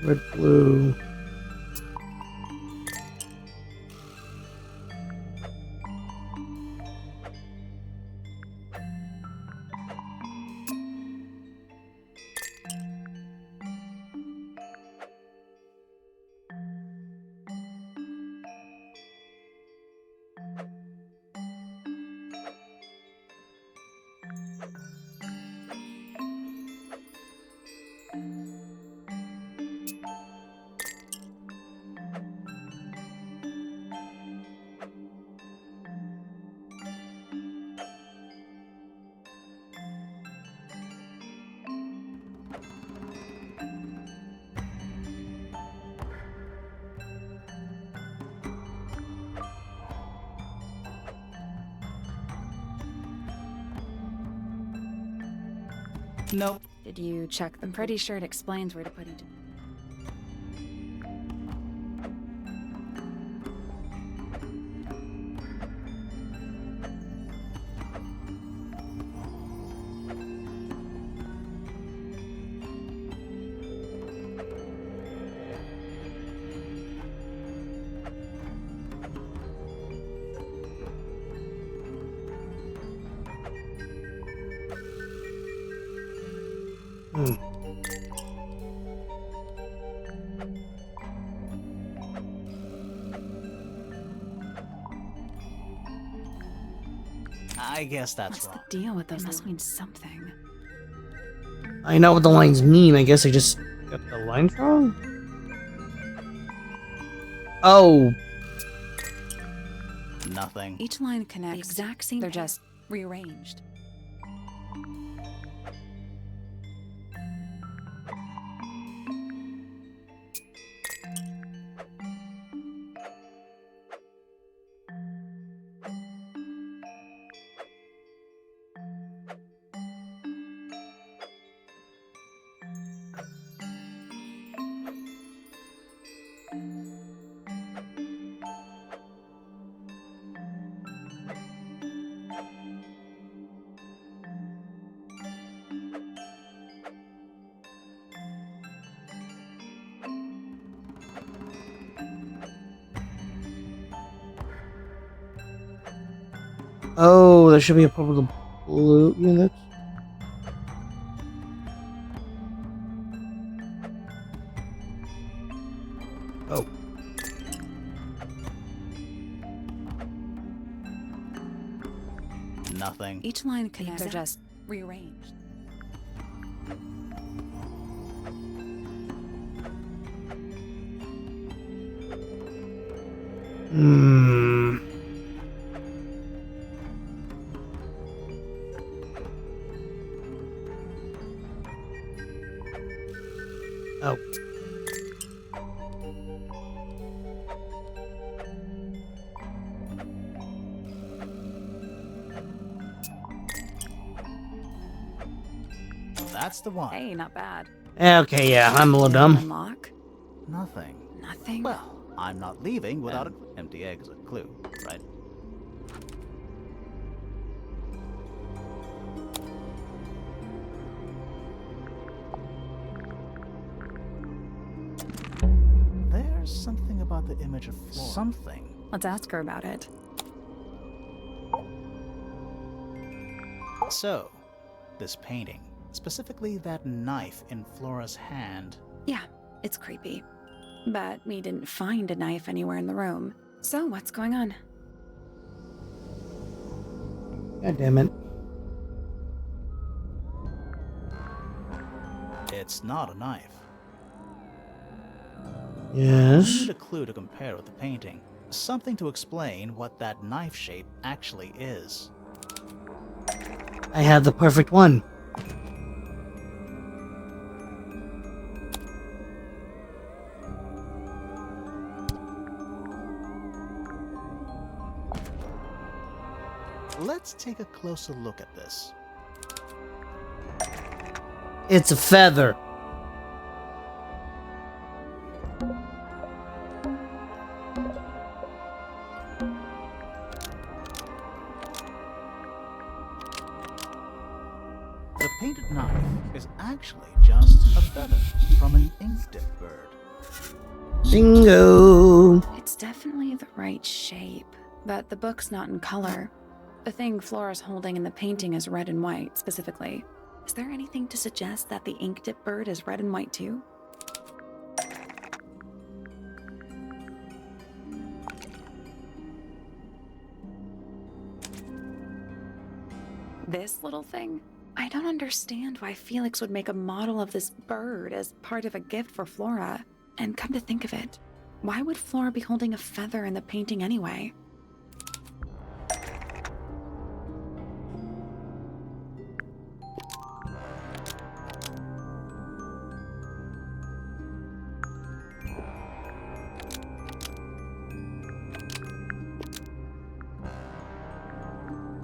Red, blue. Nope. Did you check them? Pretty sure it explains where to put each. I guess that's What's wrong. the deal with those? Must mean something. I know what the lines mean. I guess I just got the lines wrong. Oh, Nothing. Each line connects. The exact same. They're just rearranged. oh, there should be a problem with the blue units. Oh, Nothing. Each line connects. They're just rearranged. hmm. Oh, That's the one. Hey, not bad. okay, yeah, I'm a little dumb. Unlock? Nothing. Nothing. Well, I'm not leaving without an empty egg as a clue, right? There's something about the image of Flora. Something. Let's ask her about it. So, this painting, specifically that knife in Flora's hand. Yeah, it's creepy. But we didn't find a knife anywhere in the room. So what's going on? God damn it. It's not a knife. We Yes. need a clue to compare with the painting. Something to explain what that knife shape actually is. I have the perfect one. Let's take a closer look at this. It's a feather. The painted knife is actually just a feather from an ink dip bird. Bingo. It's definitely the right shape, but the book's not in color. The thing Flora's holding in the painting is red and white, specifically. Is there anything to suggest that the ink dip bird is red and white too? This little thing? I don't understand why Felix would make a model of this bird as part of a gift for Flora. And come to think of it, why would Flora be holding a feather in the painting anyway?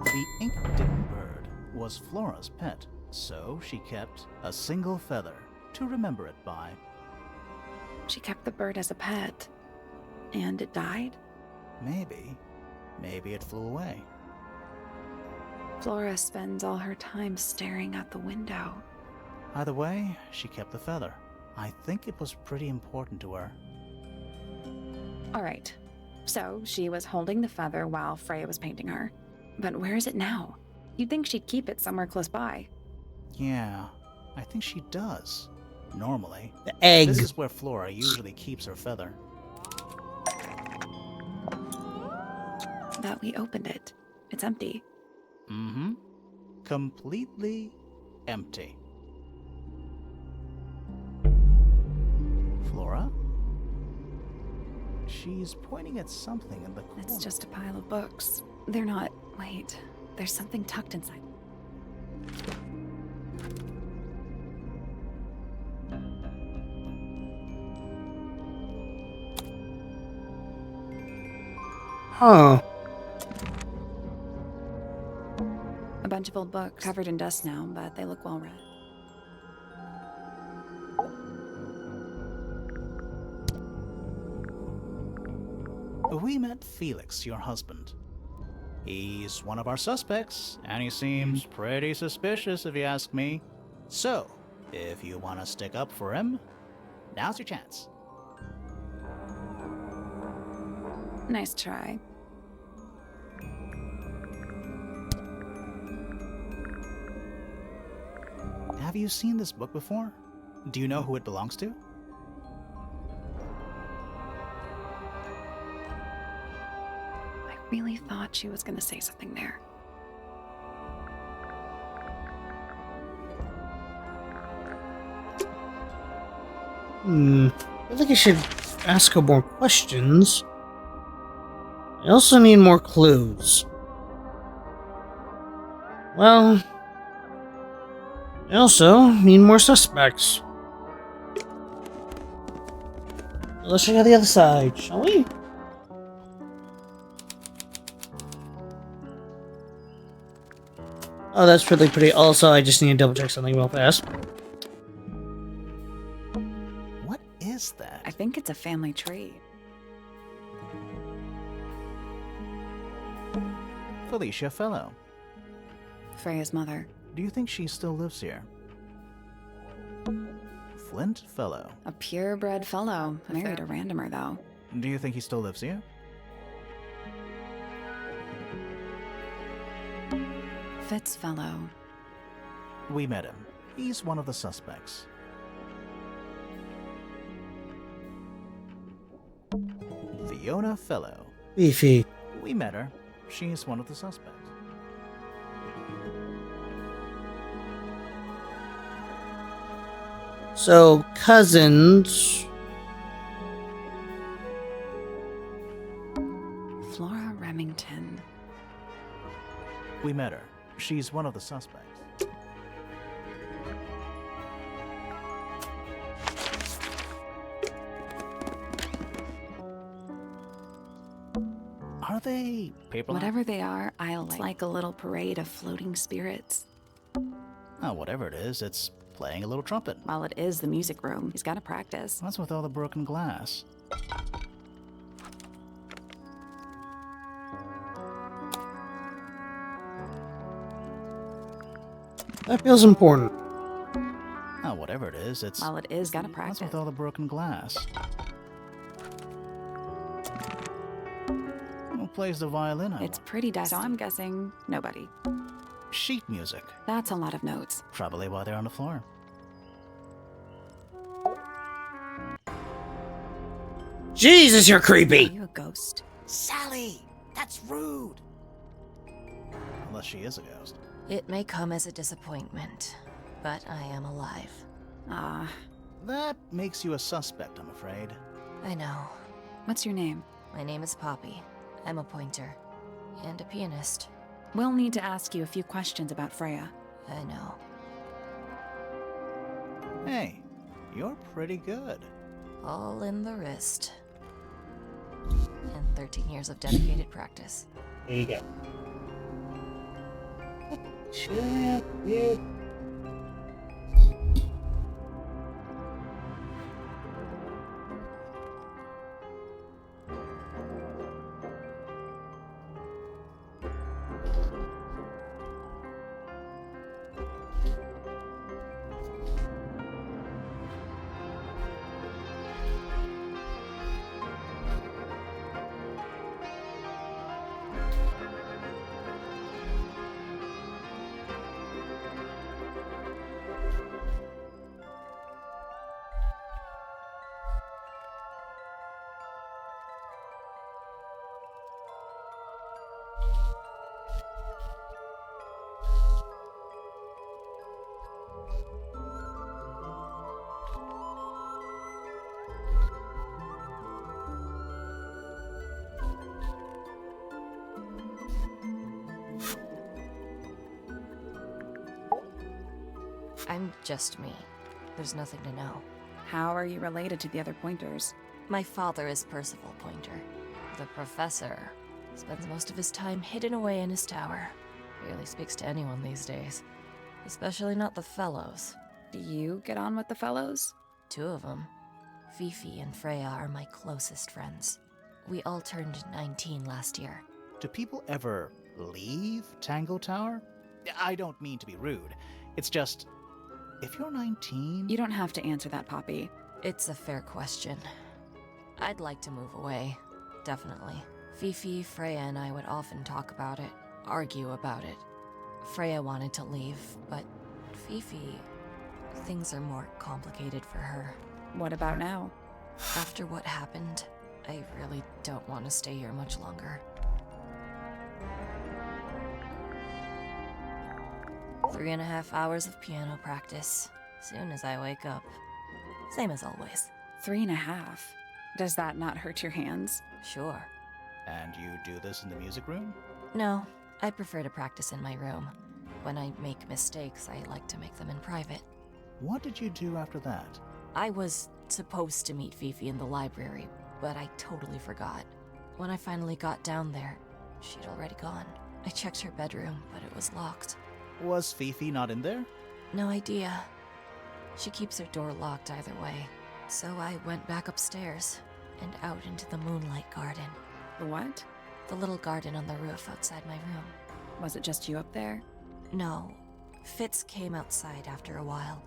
The ink dip bird was Flora's pet. So she kept a single feather to remember it by. She kept the bird as a pet. And it died? Maybe it flew away. Flora spends all her time staring out the window. Either way, she kept the feather. I think it was pretty important to her. All right. So she was holding the feather while Freya was painting her. But where is it now? You'd think she'd keep it somewhere close by. Yeah, I think she does. Normally. The egg. This is where Flora usually keeps her feather. But we opened it. It's empty. Mm-hmm. Completely empty. Flora? She's pointing at something in the corner. It's just a pile of books. They're not... Wait. There's something tucked inside. Huh. A bunch of old books, covered in dust now, but they look well read. We met Felix, your husband. He's one of our suspects, and he seems pretty suspicious if you ask me. So, if you want to stick up for him, now's your chance. Nice try. Have you seen this book before? Do you know who it belongs to? I really thought she was going to say something there. I think I should ask her more questions. I also need more clues. Well, I also need more suspects. Let's check out the other side, shall we? Oh, that's really pretty. Also, I just need to double check something real fast. What is that? I think it's a family tree. Felicia Fellow. Freya's mother. Do you think she still lives here? Flint Fellow. A purebred fellow. Married a randomer, though. Do you think he still lives here? Fitz fellow. We met him. He's one of the suspects. Fiona Fellow. Beefy. We met her. She's one of the suspects. So, cousins. Flora Remington. We met her. She's one of the suspects. Are they paper? Whatever they are, I'll like a little parade of floating spirits. Oh, whatever it is, it's playing a little trumpet. Well, it is the music room. He's got to practice. What's with all the broken glass? That feels important. Oh, whatever it is, it's... Well, it is got to What's practice. with all the broken glass? Who plays the violin? It's pretty dusty. So I'm guessing nobody. Sheet music. That's a lot of notes. Probably why they're on the floor. Jesus, you're Are creepy! you a ghost? Sally! That's rude! Unless she is a ghost. It may come as a disappointment, but I am alive. Ah, That makes you a suspect, I'm afraid. I know. what's your name? My name is Poppy. I'm a pointer. And a pianist. We'll need to ask you a few questions about Freya. I know. Hey, you're pretty good. All in the wrist. And 13 years of dedicated practice. There you go. I'm just me. There's nothing to know. How are you related to the other Pointers? My father is Percival Pointer. The professor spends most of his time hidden away in his tower. Barely speaks to anyone these days. Especially not the fellows. Do you get on with the fellows? 2 of them. Fifi and Freya are my closest friends. We all turned 19 last year. Do people ever leave Tangle Tower? I don't mean to be rude. It's just, if you're 19... You don't have to answer that, Poppy. It's a fair question. I'd like to move away, definitely. Fifi, Freya, and I would often talk about it, argue about it. Freya wanted to leave, but Fifi... things are more complicated for her. What about now? After what happened, I really don't want to stay here much longer. 3.5 hours of piano practice, soon as I wake up. Same as always. 3.5. Does that not hurt your hands? Sure. And you do this in the music room? No, I prefer to practice in my room. When I make mistakes, I like to make them in private. What did you do after that? I was supposed to meet Fifi in the library, but I totally forgot. When I finally got down there, she'd already gone. I checked her bedroom, but it was locked. Was Fifi not in there? No idea. She keeps her door locked either way. So I went back upstairs and out into the moonlight garden. The what? The little garden on the roof outside my room. Was it just you up there? No. Fitz came outside after a while.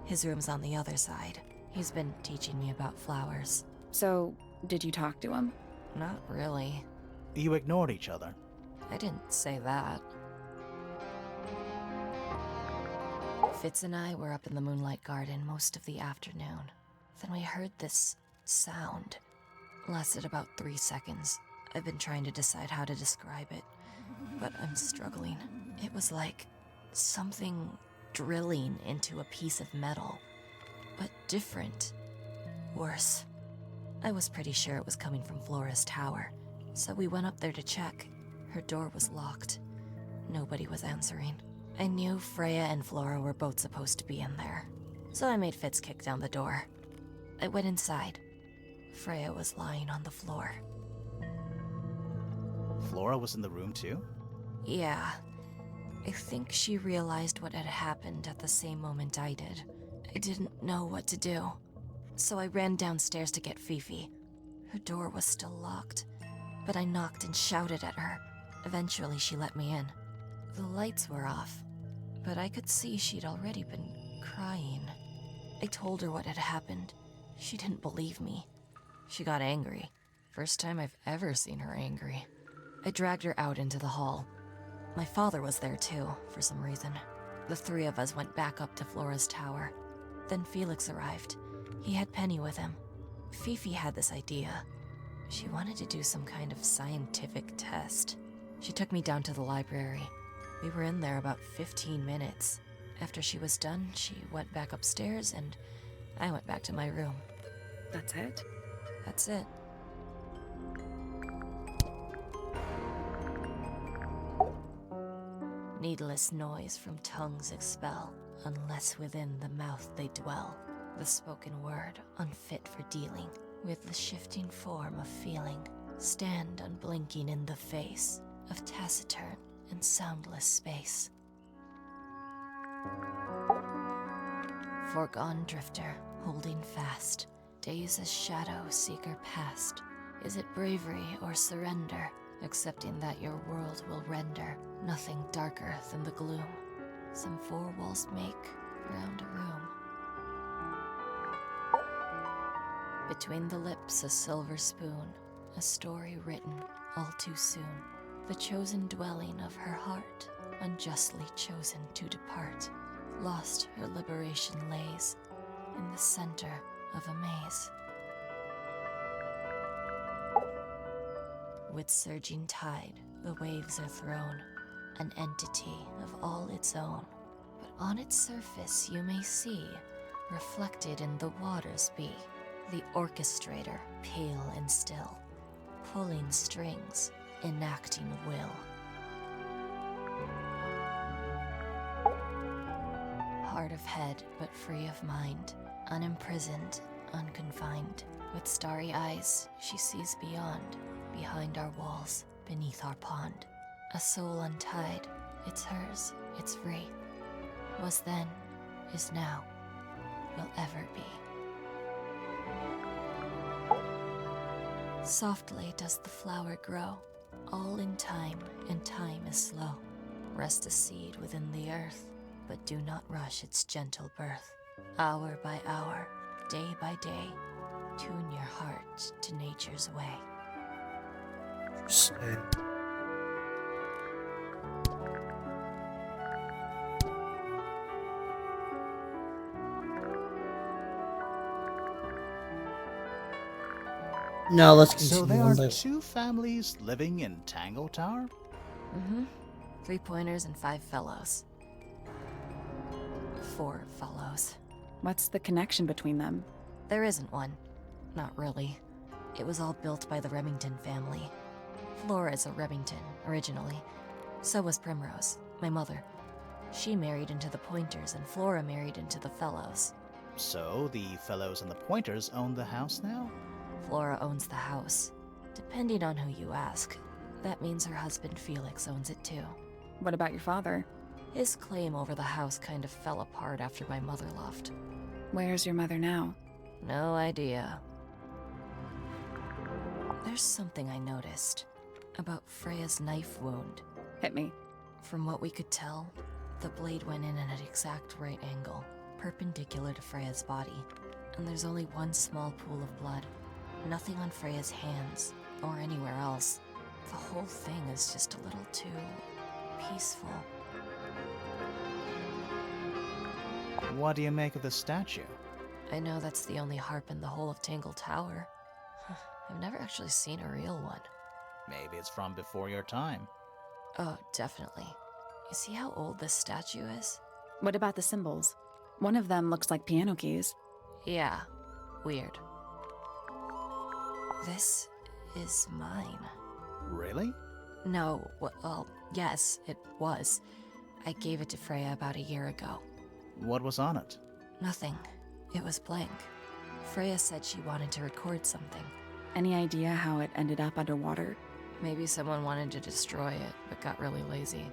His room's on the other side. He's been teaching me about flowers. So, did you talk to him? Not really. You ignored each other. I didn't say that. Fitz and I were up in the moonlight garden most of the afternoon. Then we heard this sound. Lasted about 3 seconds. I've been trying to decide how to describe it, but I'm struggling. It was like something drilling into a piece of metal, but different. Worse. I was pretty sure it was coming from Flora's tower, so we went up there to check. Her door was locked. Nobody was answering. I knew Freya and Flora were both supposed to be in there, so I made Fitz kick down the door. I went inside. Freya was lying on the floor. Flora was in the room too? Yeah. I think she realized what had happened at the same moment I did. I didn't know what to do, so I ran downstairs to get Fifi. Her door was still locked, but I knocked and shouted at her. Eventually she let me in. The lights were off, but I could see she'd already been crying. I told her what had happened. She didn't believe me. She got angry. First time I've ever seen her angry. I dragged her out into the hall. My father was there too, for some reason. The 3 of us went back up to Flora's tower. Then Felix arrived. He had Penny with him. Fifi had this idea. She wanted to do some kind of scientific test. She took me down to the library. We were in there about 15 minutes. After she was done, she went back upstairs and I went back to my room. That's it? That's it. Needless noise from tongues expel, unless within the mouth they dwell. The spoken word, unfit for dealing with the shifting form of feeling, stand unblinking in the face of taciturn and soundless space. Foregone drifter, holding fast, days as shadow seeker past. Is it bravery or surrender, accepting that your world will render nothing darker than the gloom some 4 walls make round a room? Between the lips a silver spoon, a story written all too soon. The chosen dwelling of her heart, unjustly chosen to depart. Lost her liberation lays in the center of a maze. With surging tide, the waves are thrown, an entity of all its own. But on its surface you may see, reflected in the waters be, the orchestrator, pale and still, pulling strings, enacting will. hard of head, but free of mind. Unimprisoned, unconfined. With starry eyes, she sees beyond, behind our walls, beneath our pond. A soul untied, it's hers, it's free. Was then, is now, will ever be. Softly does the flower grow, all in time, and time is slow. Rest a seed within the earth, but do not rush its gentle birth. Hour by hour, day by day, tune your heart to nature's way. No, let's continue. So there on are the- 2 families living in Tangle Tower? Mm-hmm. 3 pointers and 5 fellows. 4 fellows. What's the connection between them? There isn't one. Not really. It was all built by the Remington family. Flora is a Remington, originally. So was Primrose, my mother. She married into the Pointers, and Flora married into the Fellows. So the fellows and the pointers own the house now? Flora owns the house. Depending on who you ask, that means her husband Felix owns it too. What about your father? His claim over the house kind of fell apart after my mother left. Where's your mother now? No idea. There's something I noticed about Freya's knife wound. Hit me. From what we could tell, the blade went in at an exact right angle, perpendicular to Freya's body. And there's only one small pool of blood. Nothing on Freya's hands, or anywhere else. The whole thing is just a little too peaceful. What do you make of the statue? I know that's the only harp in the whole of Tangle Tower. I've never actually seen a real one. Maybe it's from before your time. Oh, definitely. You see how old this statue is? What about the symbols? One of them looks like piano keys. Yeah, weird. This is mine. Really? No, well, yes, it was. I gave it to Freya about a year ago. What was on it? Nothing. It was blank. Freya said she wanted to record something. Any idea how it ended up underwater? Maybe someone wanted to destroy it, but got really lazy.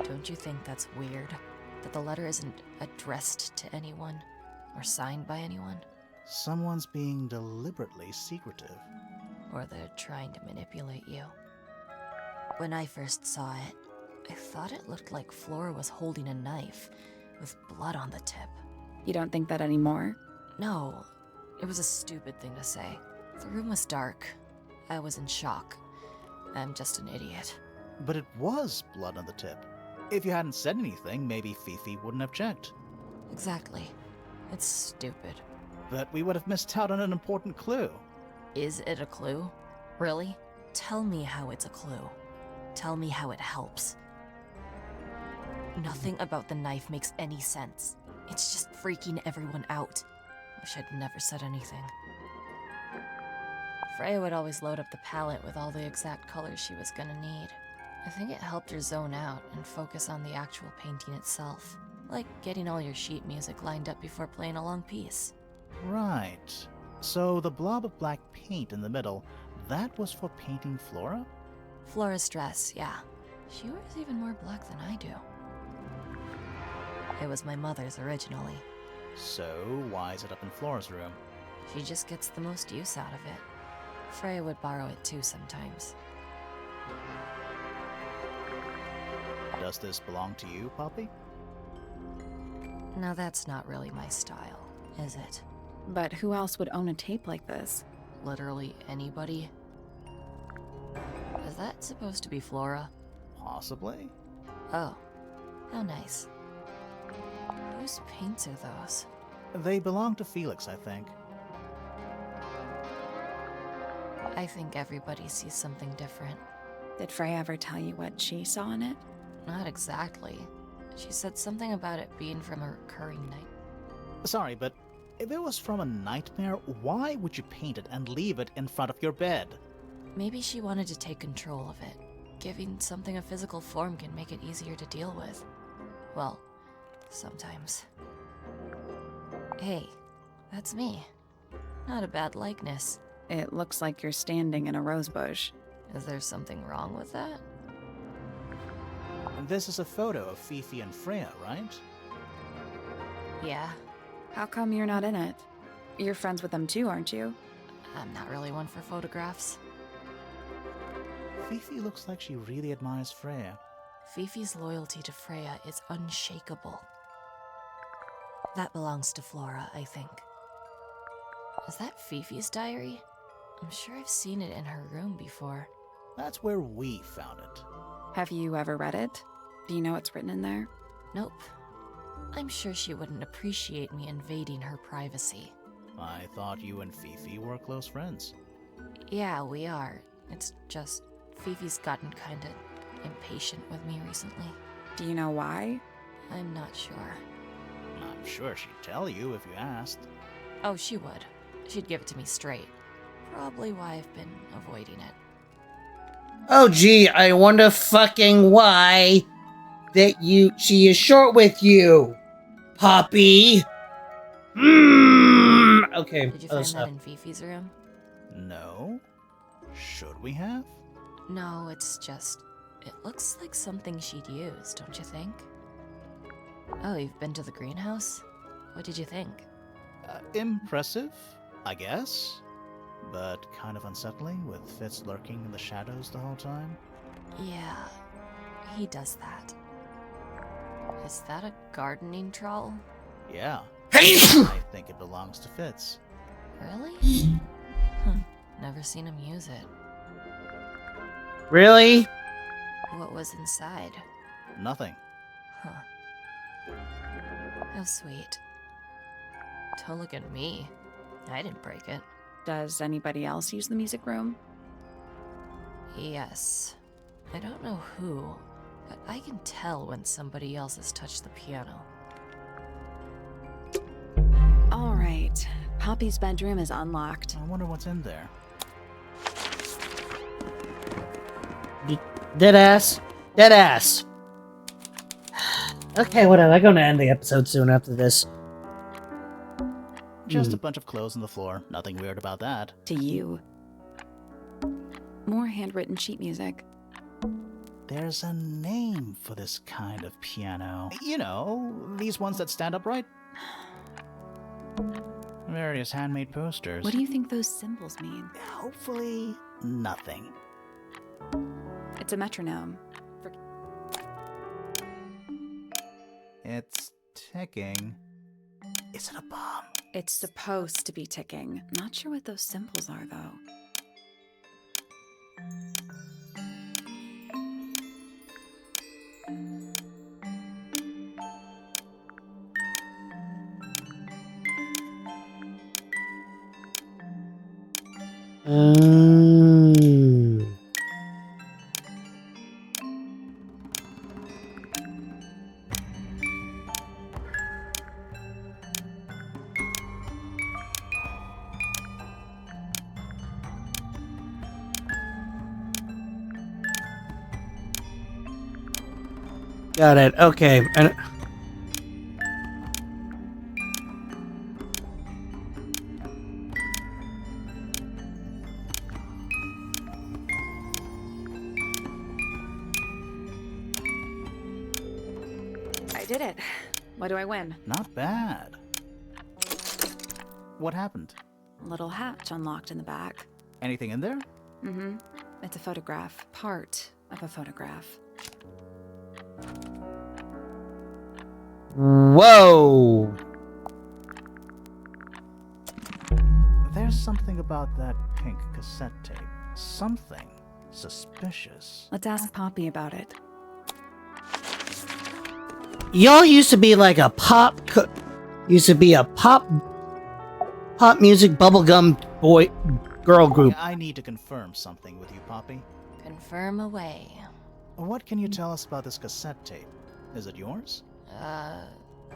Don't you think that's weird? That the letter isn't addressed to anyone? Or signed by anyone? Someone's being deliberately secretive. Or they're trying to manipulate you. When I first saw it, I thought it looked like Flora was holding a knife, with blood on the tip. You don't think that anymore? No, it was a stupid thing to say. The room was dark. I was in shock. I'm just an idiot. But it was blood on the tip. If you hadn't said anything, maybe Fifi wouldn't have checked. Exactly. It's stupid. But we would have missed out on an important clue. Is it a clue? Really? Tell me how it's a clue. Tell me how it helps. Nothing about the knife makes any sense. It's just freaking everyone out. Wish I'd never said anything. Freya would always load up the palette with all the exact colors she was gonna need. I think it helped her zone out and focus on the actual painting itself. Like getting all your sheet music lined up before playing a long piece. Right. So the blob of black paint in the middle, that was for painting Flora? Flora's dress, yeah. She wears even more black than I do. It was my mother's originally. So why is it up in Flora's room? She just gets the most use out of it. Freya would borrow it too sometimes. Does this belong to you, Poppy? Now that's not really my style, is it? But who else would own a tape like this? Literally anybody? Is that supposed to be Flora? Possibly. Oh, how nice. Whose paints are those? They belong to Felix, I think. I think everybody sees something different. Did Freya ever tell you what she saw in it? Not exactly. She said something about it being from a recurring night. Sorry, but if it was from a nightmare, why would you paint it and leave it in front of your bed? Maybe she wanted to take control of it. Giving something a physical form can make it easier to deal with. Well, sometimes. Hey, that's me. Not a bad likeness. It looks like you're standing in a rose bush. Is there something wrong with that? This is a photo of Fifi and Freya, right? Yeah, How come you're not in it? You're friends with them too, aren't you? I'm not really one for photographs. Fifi looks like she really admires Freya. Fifi's loyalty to Freya is unshakable. That belongs to Flora, I think. Is that Fifi's diary? I'm sure I've seen it in her room before. That's where we found it. Have you ever read it? Do you know what's written in there? Nope. I'm sure she wouldn't appreciate me invading her privacy. I thought you and Fifi were close friends. Yeah, we are. It's just Fifi's gotten kinda impatient with me recently. Do you know why? I'm not sure. I'm sure she'd tell you if you asked. Oh, she would. She'd give it to me straight. Probably why I've been avoiding it. Oh gee, I wonder fucking why she is short with you, Poppy. Okay. Did you other find stuff. that in Fifi's room? No? Should we have? No, it's just... It looks like something she'd use, don't you think? Oh, you've been to the greenhouse? What did you think? Impressive, I guess. But kind of unsettling, with Fitz lurking in the shadows the whole time. Yeah, he does that. Is that a gardening trowel? Yeah. I think it belongs to Fitz. Really? Never seen him use it. Really? What was inside? Nothing. Huh. How sweet. Don't look at me. I didn't break it. Does anybody else use the music room? Yes. I don't know who, but I can tell when somebody else has touched the piano. All right. Poppy's bedroom is unlocked. I wonder what's in there. Deadass. Deadass. Okay, whatever. I'm gonna end the episode soon after this. Just a bunch of clothes on the floor. Nothing weird about that. To you. More handwritten sheet music. There's a name for this kind of piano. You know, these ones that stand upright. Various handmade posters. What do you think those symbols mean? Hopefully, nothing. It's a metronome. It's ticking. Is it a bomb? It's supposed to be ticking. Not sure what those symbols are, though. Got it. Okay. And I did it. What do I win? Not bad. What happened? Little hatch unlocked in the back. Anything in there? Mm-hmm. It's a photograph. Part of a photograph. whoa. There's something about that pink cassette tape. Something suspicious. Let's ask Poppy about it. Y'all used to be like a pop music bubblegum boy girl group. I need to confirm something with you, Poppy. Confirm away. What can you tell us about this cassette tape? Is it yours?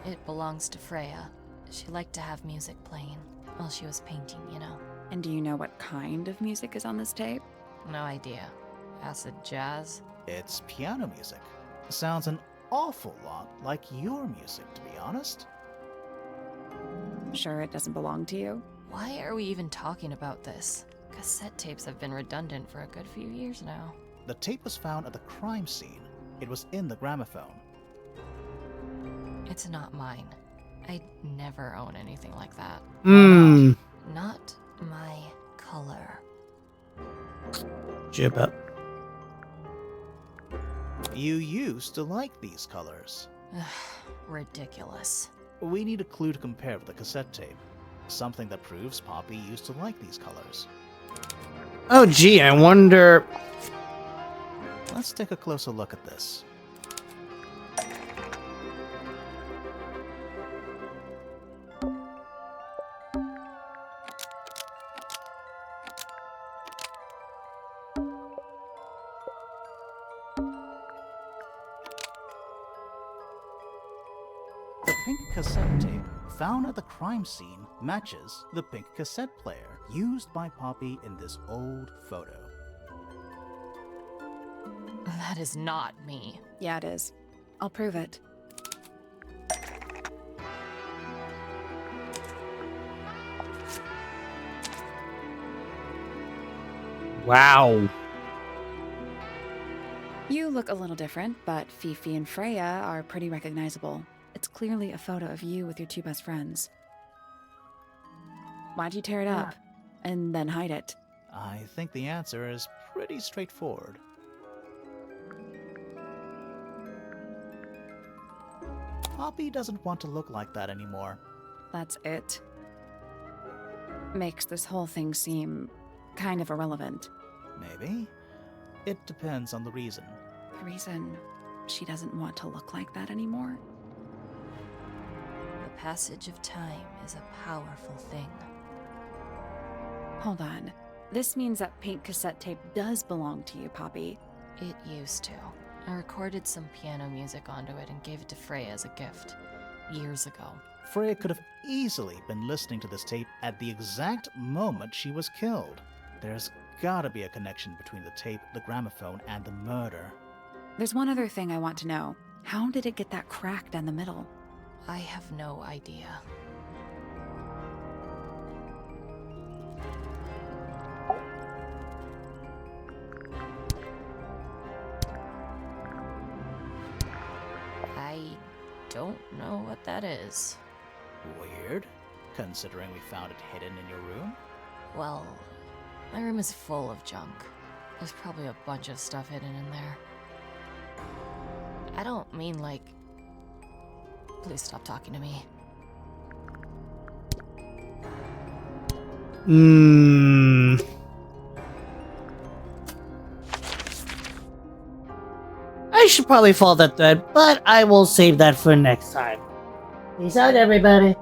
It belongs to Freya. She liked to have music playing while she was painting, you know. And do you know what kind of music is on this tape? No idea. Acid jazz? It's piano music. Sounds an awful lot like your music, to be honest. Sure it doesn't belong to you? Why are we even talking about this? Cassette tapes have been redundant for a good few years now. The tape was found at the crime scene. It was in the gramophone. It's not mine. I'd never own anything like that. Hmm. Not my color. Jib up. You used to like these colors. Ridiculous. We need a clue to compare with the cassette tape. Something that proves Poppy used to like these colors. Oh, gee, I wonder. Let's take a closer look at this. The pink cassette tape found at the crime scene matches the pink cassette player used by Poppy in this old photo. That is not me. Yeah, it is. I'll prove it. Wow. You look a little different, but Fifi and Freya are pretty recognizable. It's clearly a photo of you with your two best friends. Why'd you tear it up and then hide it? I think the answer is pretty straightforward. Poppy doesn't want to look like that anymore. That's it. Makes this whole thing seem kind of irrelevant. Maybe. It depends on the reason. The reason she doesn't want to look like that anymore? The passage of time is a powerful thing. Hold on. This means that pink cassette tape does belong to you, Poppy. It used to. I recorded some piano music onto it and gave it to Freya as a gift. Years ago. Freya could have easily been listening to this tape at the exact moment she was killed. There's gotta be a connection between the tape, the gramophone, and the murder. There's one other thing I want to know. How did it get that crack down the middle? I have no idea. I don't know what that is. Weird, considering we found it hidden in your room. Well, my room is full of junk. There's probably a bunch of stuff hidden in there. I don't mean like... Please stop talking to me. I should probably follow that thread, but I will save that for next time. Peace out, everybody.